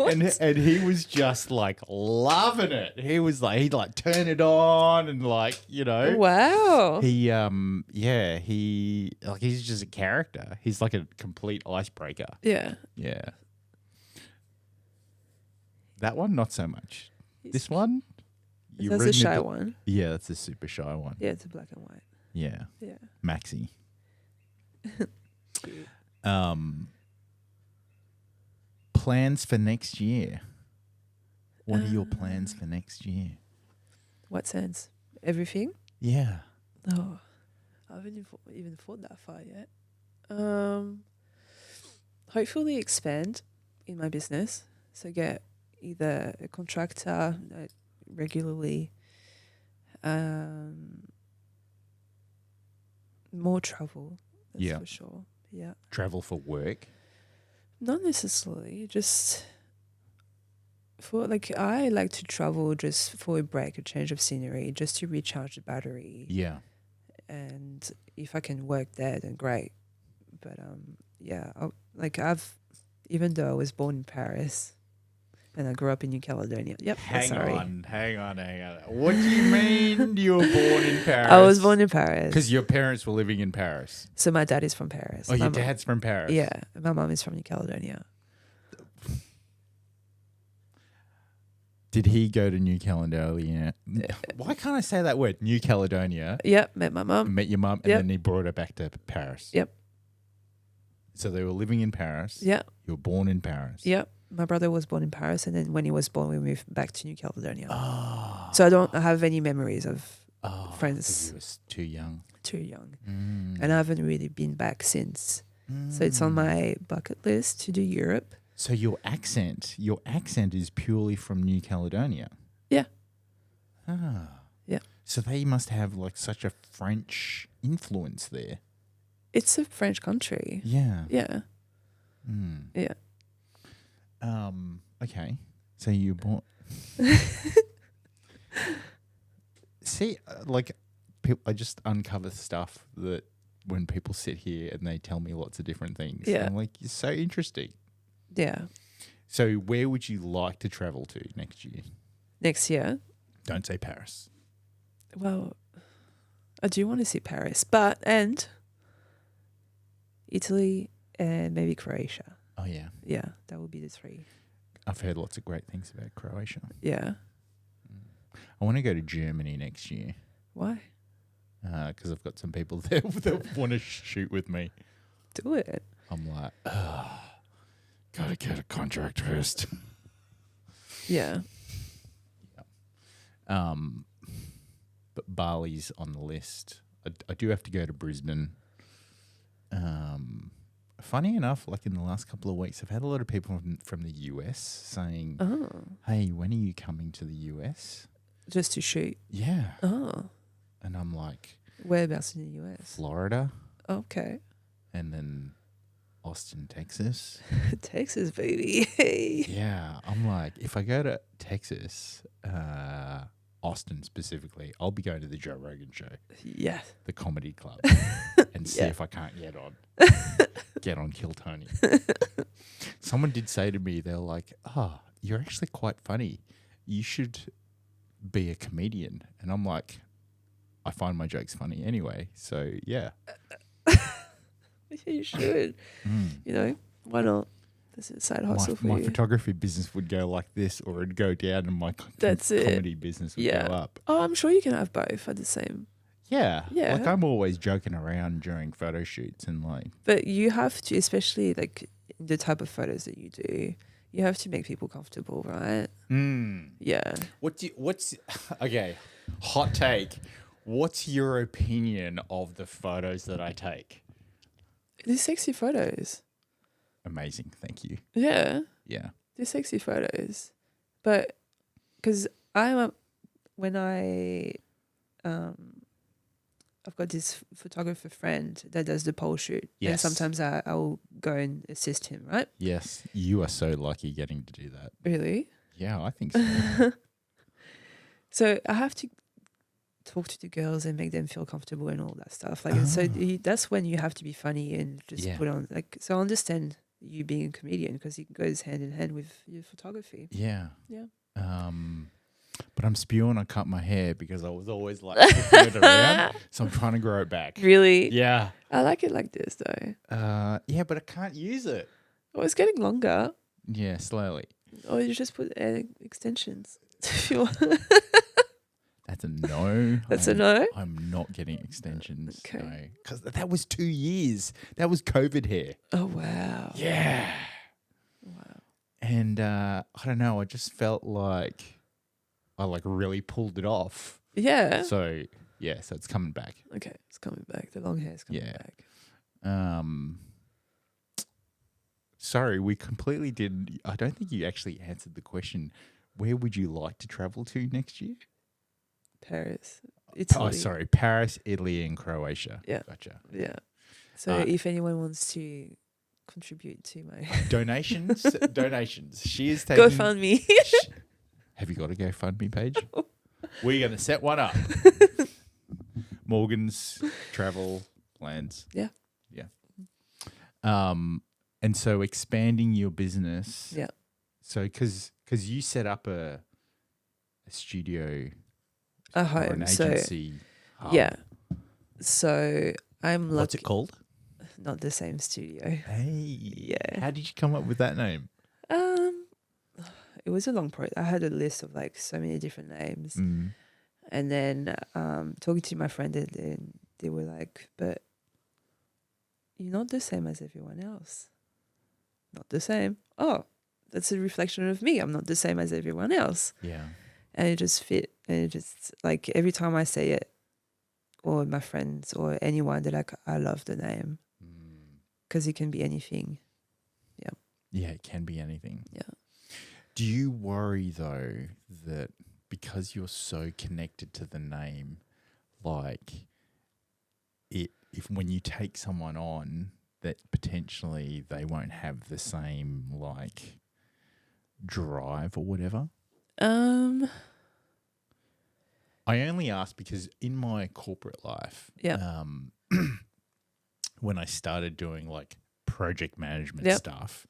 Speaker 1: and he was just like loving it. He was like, he'd like turn it on and like,
Speaker 2: Wow.
Speaker 1: He's just a character. He's like a complete icebreaker.
Speaker 2: Yeah.
Speaker 1: Yeah. That one, not so much. This one,
Speaker 2: that's a shy one.
Speaker 1: Yeah, that's a super shy one.
Speaker 2: Yeah, it's a black and white.
Speaker 1: Yeah.
Speaker 2: Yeah.
Speaker 1: Maxi.
Speaker 2: Cute.
Speaker 1: Plans for next year. What are your plans for next year?
Speaker 2: What sense? Everything?
Speaker 1: Yeah.
Speaker 2: Oh, I haven't even thought that far yet. Hopefully expand in my business. So get either a contractor regularly, More travel. That's
Speaker 1: Yeah.
Speaker 2: for sure. Yeah.
Speaker 1: Travel for work?
Speaker 2: Not necessarily. Just for I like to travel just for a break, a change of scenery, just to recharge the battery.
Speaker 1: Yeah.
Speaker 2: And if I can work there, then great. But yeah, I've, even though I was born in Paris and I grew up in New Caledonia. Yep.
Speaker 1: Hang on. What do you mean you were born in Paris?
Speaker 2: I was born in Paris.
Speaker 1: Because your parents were living in Paris.
Speaker 2: So my dad is from Paris.
Speaker 1: Oh, your dad's from Paris?
Speaker 2: Yeah. My mom is from New Caledonia.
Speaker 1: Did he go to New Caledonia? Why can't I say that word? New Caledonia.
Speaker 2: Yep. Met my mum.
Speaker 1: Met your mum, and then he brought her back to Paris.
Speaker 2: Yep.
Speaker 1: So they were living in Paris.
Speaker 2: Yeah.
Speaker 1: You were born in Paris.
Speaker 2: Yep. My brother was born in Paris, and then when he was born, we moved back to New Caledonia.
Speaker 1: Oh.
Speaker 2: So I don't have any memories of friends.
Speaker 1: You was too young.
Speaker 2: Too young. And I haven't really been back since. So it's on my bucket list to do Europe.
Speaker 1: So your accent is purely from New Caledonia?
Speaker 2: Yeah.
Speaker 1: Ah.
Speaker 2: Yeah.
Speaker 1: So they must have such a French influence there.
Speaker 2: It's a French country.
Speaker 1: Yeah.
Speaker 2: Yeah.
Speaker 1: Yeah. Okay. So you bought. See, I just uncover stuff that when people sit here and they tell me lots of different things.
Speaker 2: Yeah.
Speaker 1: I'm like, it's so interesting.
Speaker 2: Yeah.
Speaker 1: So where would you like to travel to next year?
Speaker 2: Next year?
Speaker 1: Don't say Paris.
Speaker 2: Well, I do want to see Paris, and Italy and maybe Croatia.
Speaker 1: Oh, yeah.
Speaker 2: Yeah, that would be the three.
Speaker 1: I've heard lots of great things about Croatia.
Speaker 2: Yeah.
Speaker 1: I want to go to Germany next year.
Speaker 2: Why?
Speaker 1: Because I've got some people there that want to shoot with me.
Speaker 2: Do it.
Speaker 1: I'm like, gotta get a contract first.
Speaker 2: Yeah.
Speaker 1: But Bali's on the list. I do have to go to Brisbane. Funny enough, in the last couple of weeks, I've had a lot of people from the US saying, hey, when are you coming to the US?
Speaker 2: Just to shoot?
Speaker 1: Yeah.
Speaker 2: Oh.
Speaker 1: And I'm like,
Speaker 2: whereabouts in the US?
Speaker 1: Florida.
Speaker 2: Okay.
Speaker 1: And then Austin, Texas.
Speaker 2: Texas, baby.
Speaker 1: Yeah. I'm like, if I go to Texas, Austin specifically, I'll be going to the Joe Rogan show.
Speaker 2: Yeah.
Speaker 1: The comedy club. And see if I can't get on Kill Tony. Someone did say to me, they're like, you're actually quite funny. You should be a comedian. And I'm like, I find my jokes funny anyway. So, yeah.
Speaker 2: You should. Why not? This is a side hustle for
Speaker 1: my
Speaker 2: you.
Speaker 1: photography business would go like this, or it'd go down, and my comedy business would go up.
Speaker 2: Oh, I'm sure you can have both at the same.
Speaker 1: Yeah.
Speaker 2: Yeah.
Speaker 1: I'm always joking around during photo shoots and
Speaker 2: But you have to, especially the type of photos that you do, you have to make people comfortable, right? Yeah.
Speaker 1: Okay, hot take. What's your opinion of the photos that I take?
Speaker 2: They're sexy photos.
Speaker 1: Amazing. Thank you.
Speaker 2: Yeah.
Speaker 1: Yeah.
Speaker 2: They're sexy photos. But because I've got this photographer friend that does the pole shoot.
Speaker 1: Yes.
Speaker 2: And sometimes I will go and assist him, right?
Speaker 1: Yes. You are so lucky getting to do that.
Speaker 2: Really?
Speaker 1: Yeah, I think so.
Speaker 2: So I have to talk to the girls and make them feel comfortable and all that stuff. So that's when you have to be funny and just put on so I understand you being a comedian because it goes hand in hand with your photography.
Speaker 1: Yeah.
Speaker 2: Yeah.
Speaker 1: But I'm spewing I cut my hair because I was always flipping it around. So I'm trying to grow it back.
Speaker 2: Really?
Speaker 1: Yeah.
Speaker 2: I like it like this though.
Speaker 1: Yeah, but I can't use it.
Speaker 2: Oh, it's getting longer.
Speaker 1: Yeah, slowly.
Speaker 2: Or you just put extensions. If you want.
Speaker 1: That's a no.
Speaker 2: That's a no?
Speaker 1: I'm not getting extensions.
Speaker 2: Okay.
Speaker 1: No. Because that was 2 years. That was COVID hair.
Speaker 2: Oh, wow.
Speaker 1: Yeah.
Speaker 2: Wow.
Speaker 1: And I don't know. I just felt like I really pulled it off.
Speaker 2: Yeah.
Speaker 1: So, yeah. So it's coming back.
Speaker 2: Okay. It's coming back. The long hair is coming back.
Speaker 1: Sorry, we completely didn't. I don't think you actually answered the question. Where would you like to travel to next year?
Speaker 2: Paris. Italy.
Speaker 1: sorry, Paris, Italy, and Croatia.
Speaker 2: Yeah.
Speaker 1: Gotcha.
Speaker 2: Yeah. So if anyone wants to contribute to my
Speaker 1: donations. She is
Speaker 2: go
Speaker 1: taking.
Speaker 2: fund me.
Speaker 1: Have you got a GoFundMe page? We're going to set one up. Morgane's travel plans.
Speaker 2: Yeah.
Speaker 1: Yeah. And so expanding your business.
Speaker 2: Yeah.
Speaker 1: So because you set up a studio,
Speaker 2: A
Speaker 1: or
Speaker 2: home.
Speaker 1: an agency. hub.
Speaker 2: Yeah. So I'm lucky.
Speaker 1: What's it called?
Speaker 2: Not the same studio.
Speaker 1: Hey.
Speaker 2: Yeah.
Speaker 1: How did you come up with that name?
Speaker 2: It was a long process. I had a list of like so many different names, and then talking to my friend, and they were like, "But you're not the same as everyone else. Not the same. Oh, that's a reflection of me. I'm not the same as everyone else."
Speaker 1: Yeah.
Speaker 2: And it just fit. And it just like every time I say it, or my friends or anyone, they're like, "I love the name," because it can be anything. Yeah.
Speaker 1: Yeah, it can be anything.
Speaker 2: Yeah.
Speaker 1: Do you worry though that because you're so connected to the name, like if when you take someone on, that potentially they won't have the same like drive or whatever? I only ask because in my corporate life, when I started doing like project management stuff,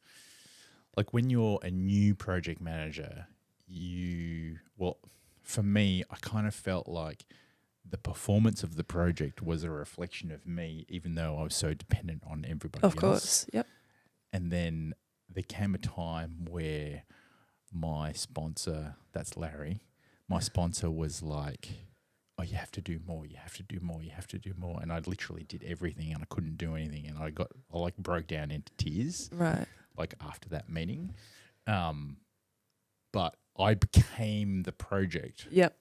Speaker 1: like when you're a new project manager, for me, I kind of felt like the performance of the project was a reflection of me, even though I was so dependent on everybody else.
Speaker 2: Of course, yep.
Speaker 1: And then there came a time where my sponsor, that's Larry, my sponsor was like, "Oh, you have to do more, you have to do more, you have to do more." And I literally did everything and I couldn't do anything. And I like broke down into tears.
Speaker 2: Right.
Speaker 1: Like after that meeting. But I became the project.
Speaker 2: Yep.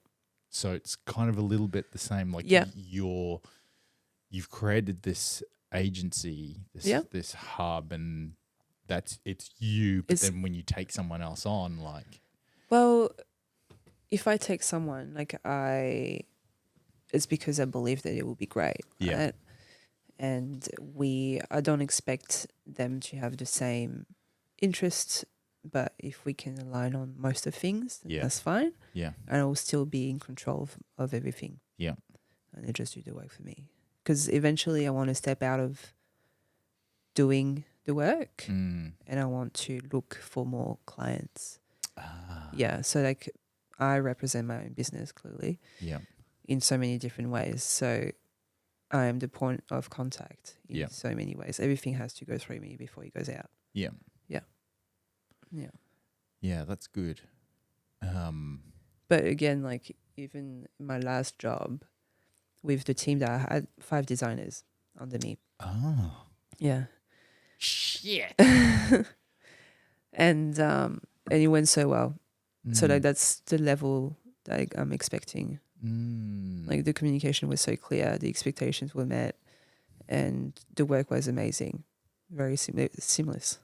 Speaker 1: So it's kind of a little bit the same. Like you've created this agency, this hub, and it's you. But then when you take someone else on, like,
Speaker 2: well, if I take someone, like it's because I believe that it will be great.
Speaker 1: Yeah.
Speaker 2: Right? And I don't expect them to have the same interests, but if we can align on most of things, then that's fine.
Speaker 1: Yeah.
Speaker 2: And I will still be in control of everything.
Speaker 1: Yeah.
Speaker 2: And they just do the work for me. Because eventually I want to step out of doing the work and I want to look for more clients. Yeah. So like I represent my own business clearly.
Speaker 1: Yeah.
Speaker 2: In so many different ways. So I am the point of contact in so many ways. Everything has to go through me before it goes out.
Speaker 1: Yeah.
Speaker 2: Yeah. Yeah.
Speaker 1: Yeah, that's good.
Speaker 2: But again, like even my last job with the team that I had 5 designers under me.
Speaker 1: Oh.
Speaker 2: Yeah.
Speaker 1: Shit.
Speaker 2: And it went so well. So like that's the level that I'm expecting. Like the communication was so clear, the expectations were met, and the work was amazing, very seamless.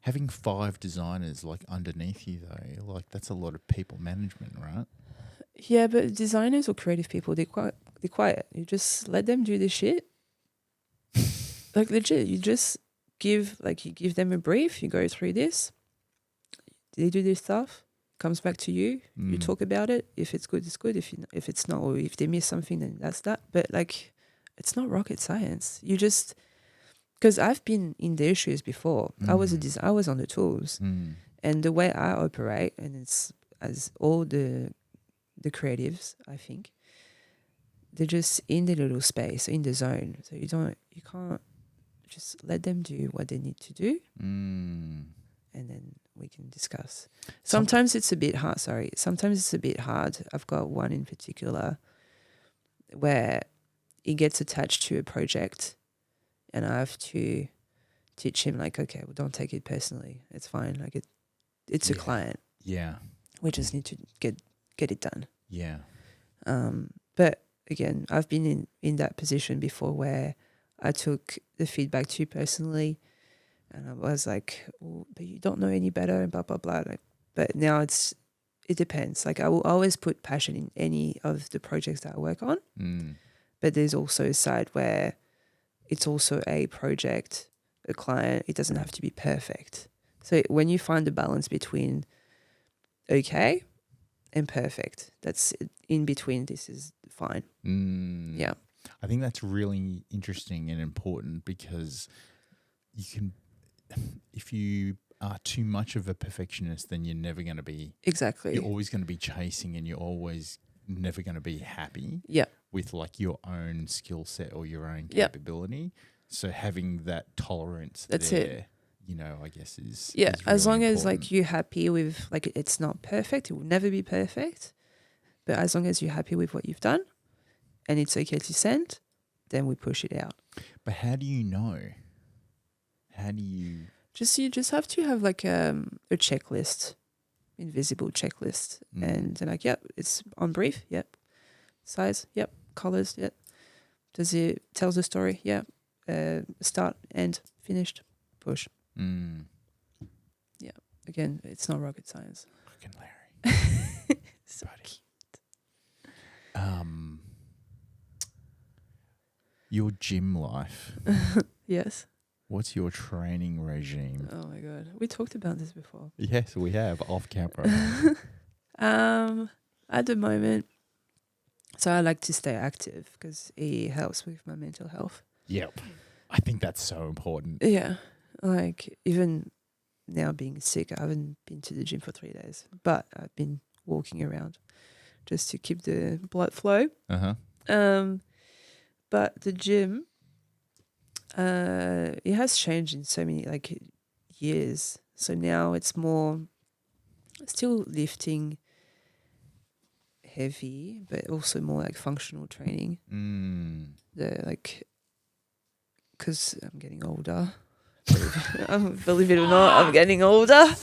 Speaker 1: Having 5 designers like underneath you though, like that's a lot of people management, right?
Speaker 2: Yeah, but designers or creative people, they're quiet. You just let them do the shit. Like legit, you just give them a brief. You go through this. They do this stuff. Comes back to you. You talk about it. If it's good, it's good. If it's not, or if they miss something, then that's that. But like, it's not rocket science. You just, because I've been in their shoes before. I was on the tools, and the way I operate, and it's as all the creatives, I think, they're just in the little space, in the zone. So you can't just let them do what they need to do, and then we can discuss. Sometimes it's a bit hard. Sometimes it's a bit hard. I've got one in particular where he gets attached to a project, and I have to teach him like, okay, well, don't take it personally. It's fine. Like it's a client.
Speaker 1: Yeah.
Speaker 2: We just need to get it done.
Speaker 1: Yeah.
Speaker 2: But again, I've been in that position before where I took the feedback too personally, and I was like, oh, but you don't know any better, and blah blah blah. Like, but now it's it depends. Like I will always put passion in any of the projects that I work on. But there's also a side where it's also a project, a client. It doesn't have to be perfect. So when you find the balance between okay and perfect, that's in between. This is fine. Yeah.
Speaker 1: I think that's really interesting and important because you can, if you are too much of a perfectionist, then you're never going to be.
Speaker 2: Exactly.
Speaker 1: You're always going to be chasing and you're always never going to be happy with like your own skill set or your own capability. So having that tolerance
Speaker 2: that's
Speaker 1: there,
Speaker 2: it.
Speaker 1: you know, I guess is
Speaker 2: as
Speaker 1: really
Speaker 2: long as
Speaker 1: important.
Speaker 2: like you're happy with, like, it's not perfect, it will never be perfect, but as long as you're happy with what you've done and it's okay to send, then we push it out.
Speaker 1: But how do you know? How do you
Speaker 2: you just have to have like a checklist, invisible checklist, and then like, yep, it's on brief, yep, size, yep, colors, yep, does it tells the story, yep, start, end, finished, push. Yeah, again, it's not rocket science.
Speaker 1: Fucking Larry.
Speaker 2: So
Speaker 1: cute. Your gym life.
Speaker 2: Yes.
Speaker 1: What's your training regime?
Speaker 2: Oh my god, we talked about this before.
Speaker 1: Yes, we have off camera.
Speaker 2: At the moment, so I like to stay active because it helps with my mental health.
Speaker 1: Yep. I think that's so important.
Speaker 2: Yeah, like even now being sick, I haven't been to the gym for 3 days, but I've been walking around just to keep the blood flow. But the gym, it has changed in so many like years. So now it's more still lifting heavy, but also more like functional training. The like, because I'm getting older. Believe it or not, I'm getting older.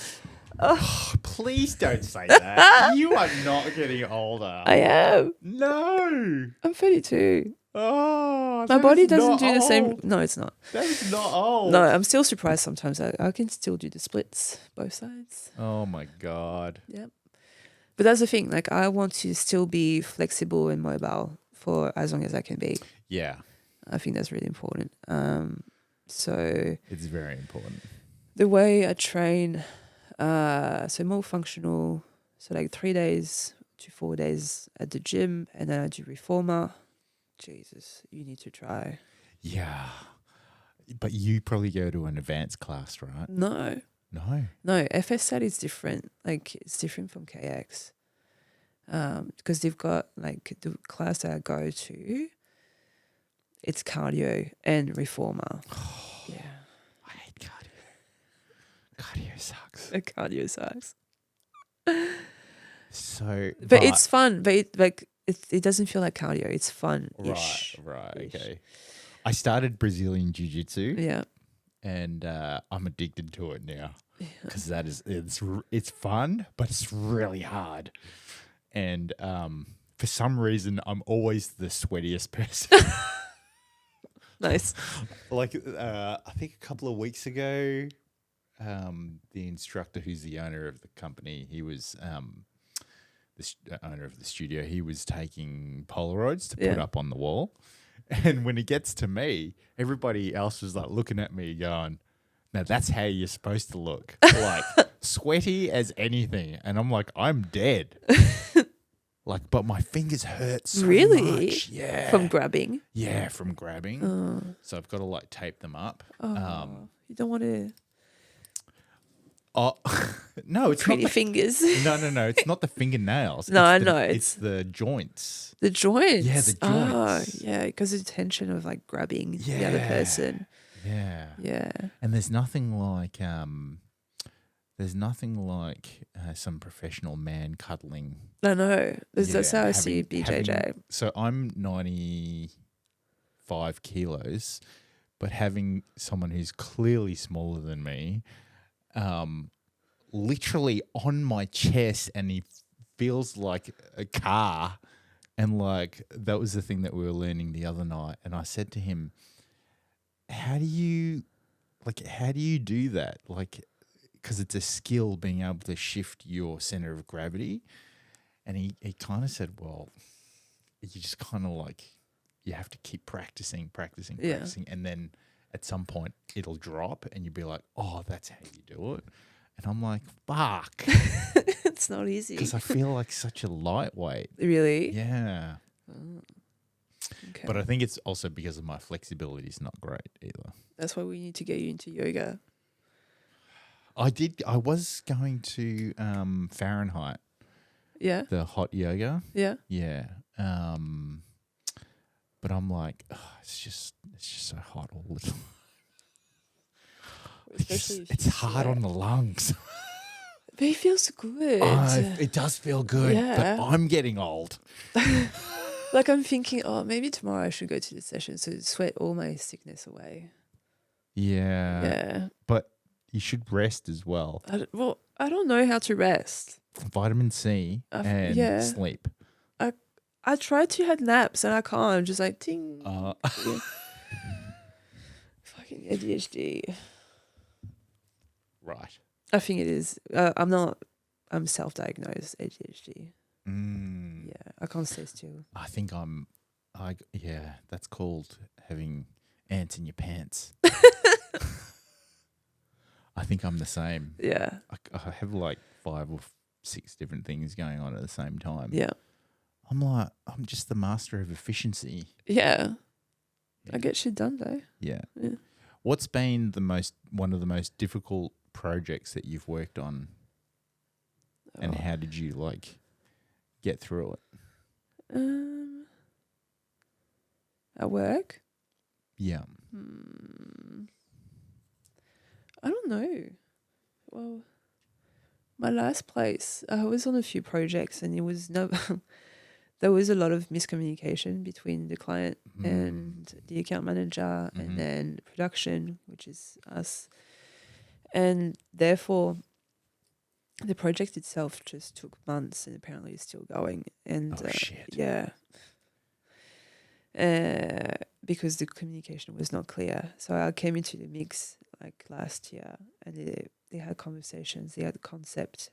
Speaker 1: Oh, please don't say that. You are not getting older.
Speaker 2: I am.
Speaker 1: No.
Speaker 2: I'm 32.
Speaker 1: Oh,
Speaker 2: my body doesn't do the same. No, it's not.
Speaker 1: That is not old.
Speaker 2: No, I'm still surprised sometimes. I can still do the splits, both sides.
Speaker 1: Oh my God.
Speaker 2: Yep. But that's the thing. Like, I want to still be flexible and mobile for as long as I can be.
Speaker 1: Yeah.
Speaker 2: I think that's really important. So
Speaker 1: it's very important.
Speaker 2: The way I train, so more functional. So like 3 days to 4 days at the gym, and then I do reformer. Jesus, you need to try.
Speaker 1: Yeah. But you probably go to an advanced class, right?
Speaker 2: No. No, FSAT is different. Like, it's different from KX. Because they've got, like, the class that I go to, it's cardio and reformer. Yeah.
Speaker 1: I hate cardio. Cardio sucks.
Speaker 2: Cardio sucks.
Speaker 1: So,
Speaker 2: but it's fun. But it doesn't feel like cardio. It's fun-ish.
Speaker 1: Right. Okay. I started Brazilian Jiu-Jitsu.
Speaker 2: Yeah.
Speaker 1: And I'm addicted to it now because it's fun, but it's really hard. And for some reason, I'm always the sweatiest person.
Speaker 2: Nice.
Speaker 1: Like I think a couple of weeks ago, the instructor, who's the owner of the company, he was the owner of the studio. He was taking Polaroids to put up on the wall. And when it gets to me, everybody else was like looking at me going, now that's how you're supposed to look. Like sweaty as anything. And I'm like, I'm dead. Like, but my fingers hurt so much. Yeah.
Speaker 2: From grabbing?
Speaker 1: Yeah, from grabbing. So I've got to like tape them up.
Speaker 2: You don't want to...
Speaker 1: Oh, no, it's
Speaker 2: pretty
Speaker 1: not the
Speaker 2: fingers.
Speaker 1: No, it's not the fingernails.
Speaker 2: No, I know.
Speaker 1: It's the joints.
Speaker 2: The joints?
Speaker 1: Yeah, the joints.
Speaker 2: Oh, yeah, because of the tension of like grabbing the other person.
Speaker 1: Yeah.
Speaker 2: Yeah.
Speaker 1: And there's nothing like some professional man cuddling.
Speaker 2: I know. That's how I see BJJ.
Speaker 1: So I'm 95 kilos, but having someone who's clearly smaller than me, literally on my chest, and he feels like a car. And like, that was the thing that we were learning the other night. And I said to him, how do you do that? Like, because it's a skill being able to shift your center of gravity. And he kind of said, well, you just kind of like, you have to keep practicing. And then at some point it'll drop and you'll be like, oh, that's how you do it. And I'm like, fuck.
Speaker 2: It's not easy.
Speaker 1: Because I feel like such a lightweight.
Speaker 2: Really?
Speaker 1: Yeah.
Speaker 2: Oh, okay.
Speaker 1: But I think it's also because of my flexibility is not great either.
Speaker 2: That's why we need to get you into yoga.
Speaker 1: I was going to Fahrenheit.
Speaker 2: Yeah.
Speaker 1: The hot yoga.
Speaker 2: Yeah.
Speaker 1: Yeah. But I'm like, it's just so hot all the time. It's hard on the lungs.
Speaker 2: But it feels good.
Speaker 1: It does feel good, but I'm getting old.
Speaker 2: Like I'm thinking, maybe tomorrow I should go to the session to sweat all my sickness away.
Speaker 1: Yeah.
Speaker 2: Yeah.
Speaker 1: But you should rest as well.
Speaker 2: I don't know how to rest.
Speaker 1: Vitamin C and sleep.
Speaker 2: I try to have naps and I can't. I'm just like, ting. Fucking ADHD.
Speaker 1: Right.
Speaker 2: I think it is. I'm self-diagnosed ADHD. Yeah, I can't stay still.
Speaker 1: I think that's called having ants in your pants. I think I'm the same.
Speaker 2: Yeah.
Speaker 1: I have like 5 or 6 different things going on at the same time.
Speaker 2: Yeah.
Speaker 1: I'm just the master of efficiency.
Speaker 2: Yeah. I get shit done though.
Speaker 1: Yeah. What's been one of the most difficult projects that you've worked on, and how did you like get through it?
Speaker 2: At work?
Speaker 1: Yeah.
Speaker 2: I don't know. Well, my last place, I was on a few projects, and there was a lot of miscommunication between the client and the account manager, and then production, which is us. And therefore, the project itself just took months, and apparently it's still going. And
Speaker 1: shit.
Speaker 2: Yeah. Because the communication was not clear. So I came into the mix like last year, and they had conversations, they had the concept,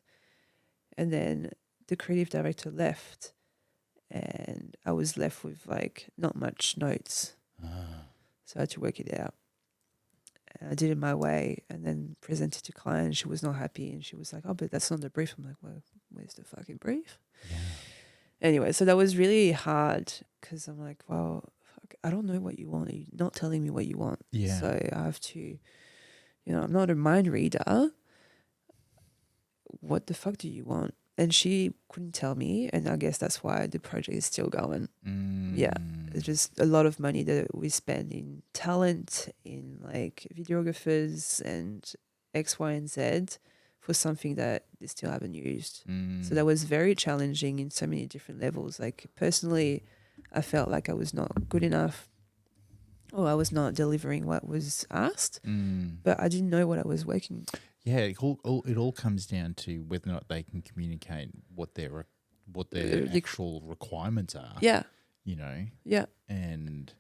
Speaker 2: and then the creative director left, and I was left with like not much notes. So I had to work it out. And I did it my way, and then presented to client. She was not happy, and she was like, "Oh, but that's not the brief." I'm like, "Well, where's the fucking brief?"
Speaker 1: Yeah.
Speaker 2: Anyway, so that was really hard because I'm like, "Well, fuck, I don't know what you want. You're not telling me what you want."
Speaker 1: Yeah.
Speaker 2: So I have to, I'm not a mind reader. What the fuck do you want? And she couldn't tell me, and I guess that's why the project is still going. Yeah, it's just a lot of money that we spend in talent, in like videographers and X, Y, and Z for something that they still haven't used. So that was very challenging in so many different levels. Like personally, I felt like I was not good enough, or I was not delivering what was asked, but I didn't know what I was working.
Speaker 1: Yeah, it all comes down to whether or not they can communicate what their actual requirements are.
Speaker 2: Yeah.
Speaker 1: Yeah. And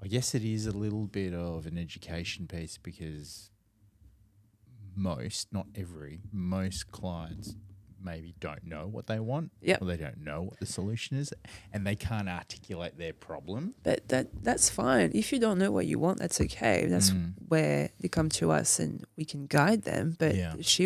Speaker 1: I guess it is a little bit of an education piece because most clients maybe don't know what they want.
Speaker 2: Yeah.
Speaker 1: Or they don't know what the solution is, and they can't articulate their problem.
Speaker 2: But that's fine. If you don't know what you want, that's okay. That's where they come to us and we can guide them. But she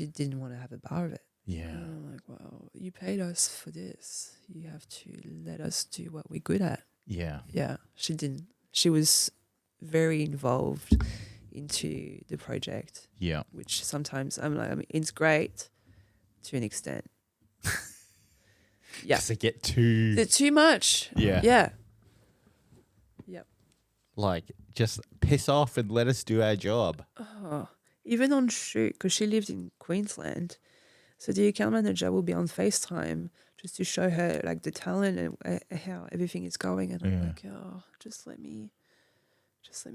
Speaker 2: didn't want to have a bar of it.
Speaker 1: Yeah.
Speaker 2: And I'm like, well, you paid us for this. You have to let us do what we're good at.
Speaker 1: Yeah.
Speaker 2: Yeah. She didn't. She was very involved into the project.
Speaker 1: Yeah.
Speaker 2: Which sometimes it's great to an extent. Yeah.
Speaker 1: Because they get too
Speaker 2: much.
Speaker 1: Yeah.
Speaker 2: Yeah. Yep.
Speaker 1: Like, just piss off and let us do our job.
Speaker 2: Oh, even on shoot, because she lived in Queensland. So the account manager will be on FaceTime just to show her like the talent and how everything is going. And I'm like, oh, just let me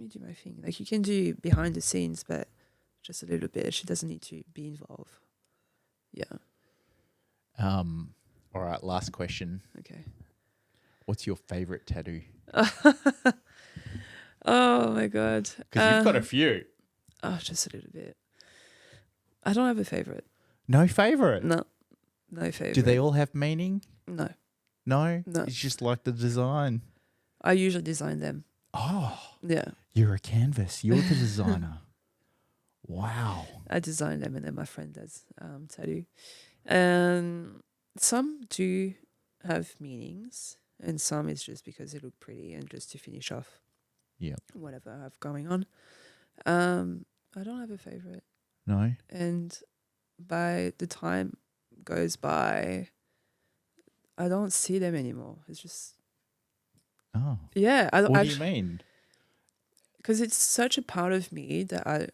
Speaker 2: do my thing. Like you can do behind the scenes, but just a little bit. She doesn't need to be involved. Yeah.
Speaker 1: All right, last question.
Speaker 2: Okay.
Speaker 1: What's your favorite tattoo?
Speaker 2: Oh my God.
Speaker 1: Because you've got a few.
Speaker 2: Oh, just a little bit. I don't have a favorite.
Speaker 1: No favourite?
Speaker 2: No favorite.
Speaker 1: Do they all have meaning?
Speaker 2: No.
Speaker 1: No?
Speaker 2: No.
Speaker 1: It's just like the design.
Speaker 2: I usually design them.
Speaker 1: Oh.
Speaker 2: Yeah.
Speaker 1: You're a canvas. You're the designer. Wow.
Speaker 2: I design them and then my friend does tattoo. And some do have meanings and some is just because they look pretty and just to finish off whatever I have going on. I don't have a favorite.
Speaker 1: No?
Speaker 2: And by the time goes by, I don't see them anymore. It's just...
Speaker 1: Oh.
Speaker 2: Yeah.
Speaker 1: What do you mean?
Speaker 2: Because it's such a part of me that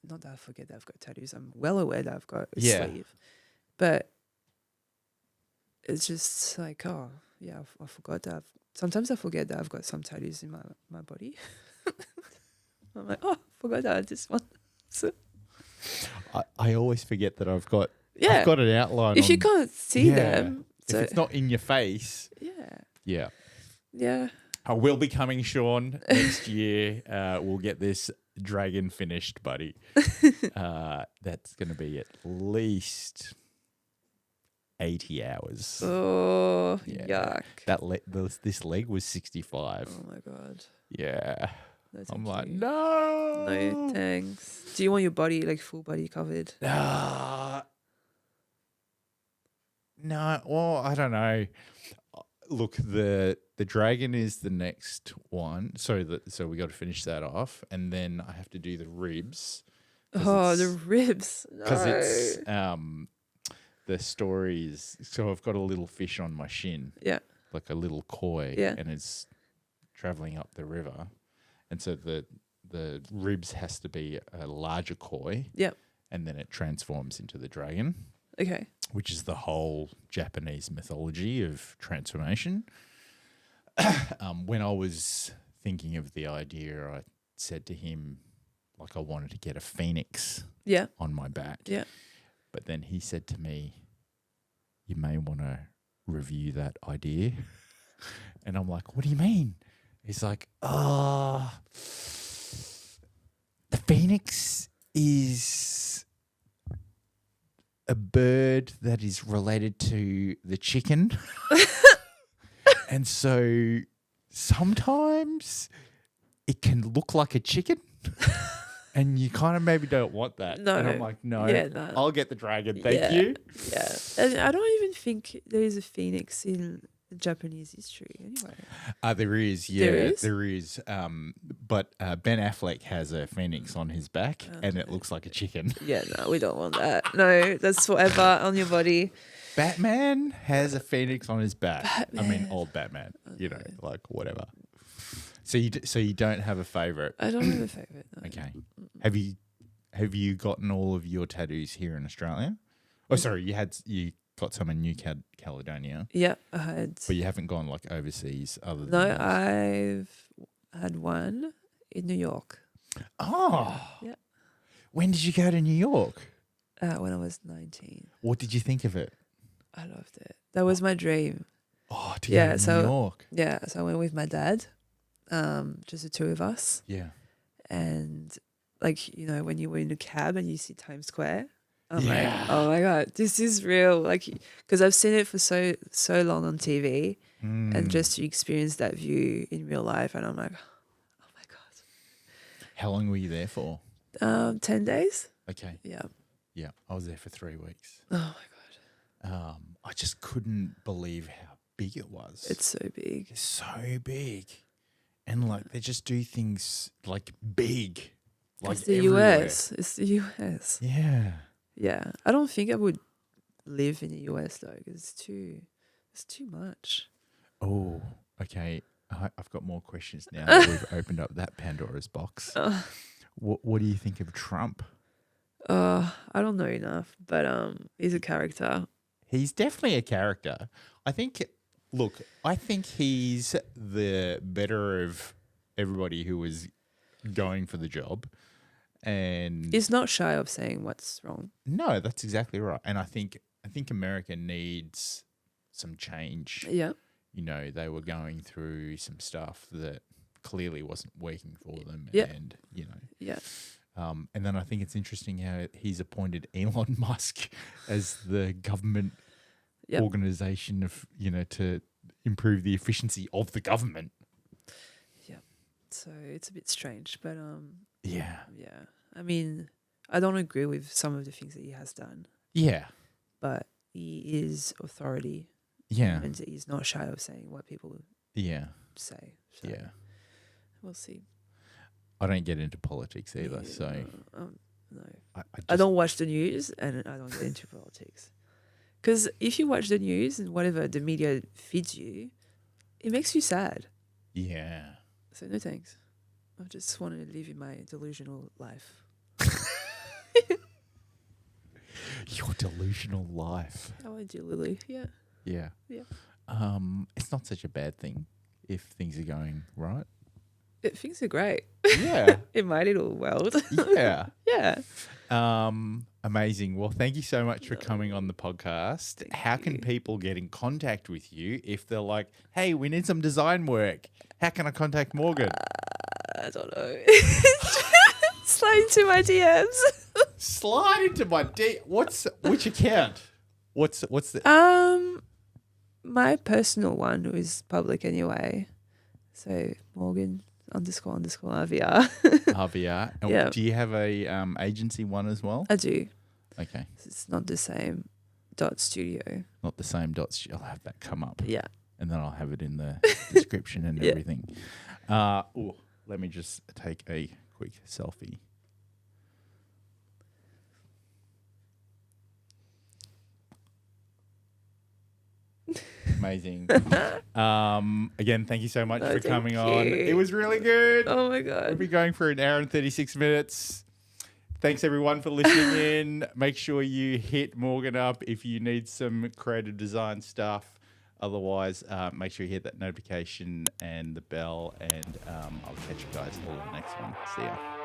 Speaker 2: not that I forget that I've got tattoos. I'm well aware that I've got a sleeve. But it's just like, oh, yeah, I forgot that. Sometimes I forget that I've got some tattoos in my body. I'm like, oh, I forgot that I just one. So,
Speaker 1: I always forget that I've got an outline.
Speaker 2: If you can't see them.
Speaker 1: If it's not in your face.
Speaker 2: Yeah.
Speaker 1: Yeah.
Speaker 2: Yeah.
Speaker 1: I will be coming, Sean, next year. We'll get this dragon finished, buddy. That's going to be at least 80 hours.
Speaker 2: Oh, yuck.
Speaker 1: This leg was 65.
Speaker 2: Oh, my God.
Speaker 1: Yeah.
Speaker 2: That's
Speaker 1: I'm
Speaker 2: cute.
Speaker 1: like, no.
Speaker 2: No, thanks. Do you want your body, like, full body covered?
Speaker 1: No. Well, I don't know. Look, the dragon is the next one. So we got to finish that off. And then I have to do the ribs.
Speaker 2: Oh, the ribs.
Speaker 1: Because it's the story is, so I've got a little fish on my shin.
Speaker 2: Yeah.
Speaker 1: Like a little koi.
Speaker 2: Yeah.
Speaker 1: And it's traveling up the river. And so the ribs has to be a larger koi.
Speaker 2: Yep.
Speaker 1: And then it transforms into the dragon.
Speaker 2: Okay.
Speaker 1: Which is the whole Japanese mythology of transformation. When I was thinking of the idea, I said to him, like, I wanted to get a phoenix on my back.
Speaker 2: Yeah.
Speaker 1: But then he said to me, you may want to review that idea. And I'm like, what do you mean? He's like, the phoenix is a bird that is related to the chicken. And so sometimes it can look like a chicken. And you kind of maybe don't want that.
Speaker 2: No.
Speaker 1: And I'm like, no,
Speaker 2: no.
Speaker 1: I'll get the dragon. Thank you.
Speaker 2: Yeah. And I don't even think there is a phoenix in Japanese history anyway.
Speaker 1: There is, yeah.
Speaker 2: There is?
Speaker 1: But Ben Affleck has a phoenix on his back and it looks like a chicken.
Speaker 2: Yeah, no, we don't want that. No, that's forever on your body.
Speaker 1: Batman has a phoenix on his back. Batman. I mean, old Batman, you know, like whatever. So you don't have a favorite?
Speaker 2: I don't have a favorite. No.
Speaker 1: Okay. Have you gotten all of your tattoos here in Australia? Oh, sorry, you got some in New Caledonia.
Speaker 2: Yeah, I had.
Speaker 1: But you haven't gone like overseas other than
Speaker 2: No,
Speaker 1: those.
Speaker 2: I've had one in New York.
Speaker 1: Oh.
Speaker 2: Yeah.
Speaker 1: When did you go to New York?
Speaker 2: When I was 19.
Speaker 1: What did you think of it?
Speaker 2: I loved it. That was my dream.
Speaker 1: Oh, to go to New York.
Speaker 2: Yeah, so I went with my dad, just the two of us.
Speaker 1: Yeah.
Speaker 2: And like, you know, when you were in a cab and you see Times Square, I'm
Speaker 1: Yeah.
Speaker 2: like, oh my God, this is real. Like, because I've seen it for so long on TV and just to experience that view in real life. And I'm like, oh my God.
Speaker 1: How long were you there for?
Speaker 2: 10 days.
Speaker 1: Okay.
Speaker 2: Yeah.
Speaker 1: Yeah. I was there for 3 weeks.
Speaker 2: Oh my God.
Speaker 1: I just couldn't believe how big it was.
Speaker 2: It's so big.
Speaker 1: It's so big. And like they just do things like big. Like
Speaker 2: it's the
Speaker 1: everywhere.
Speaker 2: US. It's the US.
Speaker 1: Yeah.
Speaker 2: Yeah. I don't think I would live in the US though, because it's too much.
Speaker 1: Oh, okay. I've got more questions now that we've opened up that Pandora's box. What do you think of Trump?
Speaker 2: I don't know enough, but he's a character.
Speaker 1: He's definitely a character. I think he's the better of everybody who was going for the job. And
Speaker 2: he's not shy of saying what's wrong.
Speaker 1: No, that's exactly right. And I think America needs some change.
Speaker 2: Yeah.
Speaker 1: You know, they were going through some stuff that clearly wasn't working for them.
Speaker 2: Yeah.
Speaker 1: And, you know.
Speaker 2: Yeah.
Speaker 1: And then I think it's interesting how he's appointed Elon Musk as the government organization of, you know, to improve the efficiency of the government.
Speaker 2: Yeah. So it's a bit strange, but
Speaker 1: yeah.
Speaker 2: I mean, I don't agree with some of the things that he has done.
Speaker 1: Yeah.
Speaker 2: But he is authority.
Speaker 1: Yeah.
Speaker 2: And he's not shy of saying what people say. So we'll see.
Speaker 1: I don't get into politics either, so
Speaker 2: no. I don't watch the news and I don't get into politics. Because if you watch the news and whatever the media feeds you, it makes you sad.
Speaker 1: Yeah.
Speaker 2: So no thanks. I just want to live in my delusional life.
Speaker 1: Your delusional life.
Speaker 2: How I do, Lily. Yeah.
Speaker 1: Yeah.
Speaker 2: Yeah.
Speaker 1: It's not such a bad thing if things are going right.
Speaker 2: Things are great.
Speaker 1: Yeah.
Speaker 2: In my little world.
Speaker 1: Yeah.
Speaker 2: Yeah.
Speaker 1: Amazing. Well, thank you so much for coming on the podcast. How can people get in contact with you if they're like, hey, we need some design work? How can I contact Morgan?
Speaker 2: I don't know. Slide into my DMs.
Speaker 1: Slide into my which account? What's the
Speaker 2: my personal one is public anyway. So Morgane __Rvr.
Speaker 1: RVR. And
Speaker 2: Yeah.
Speaker 1: do you have a agency one as well?
Speaker 2: I do.
Speaker 1: Okay.
Speaker 2: It's not the same .studio.
Speaker 1: Not the same dots. I'll have that come up.
Speaker 2: Yeah.
Speaker 1: And then I'll have it in the description and everything. Let me just take a quick selfie. Amazing. Again, thank you so much for coming on. It was really good.
Speaker 2: Oh my God.
Speaker 1: We'll be going for an hour and 36 minutes. Thanks everyone for listening in. Make sure you hit Morgan up if you need some creative design stuff. Otherwise, make sure you hit that notification and the bell, and I'll catch you guys all in the next one. See ya.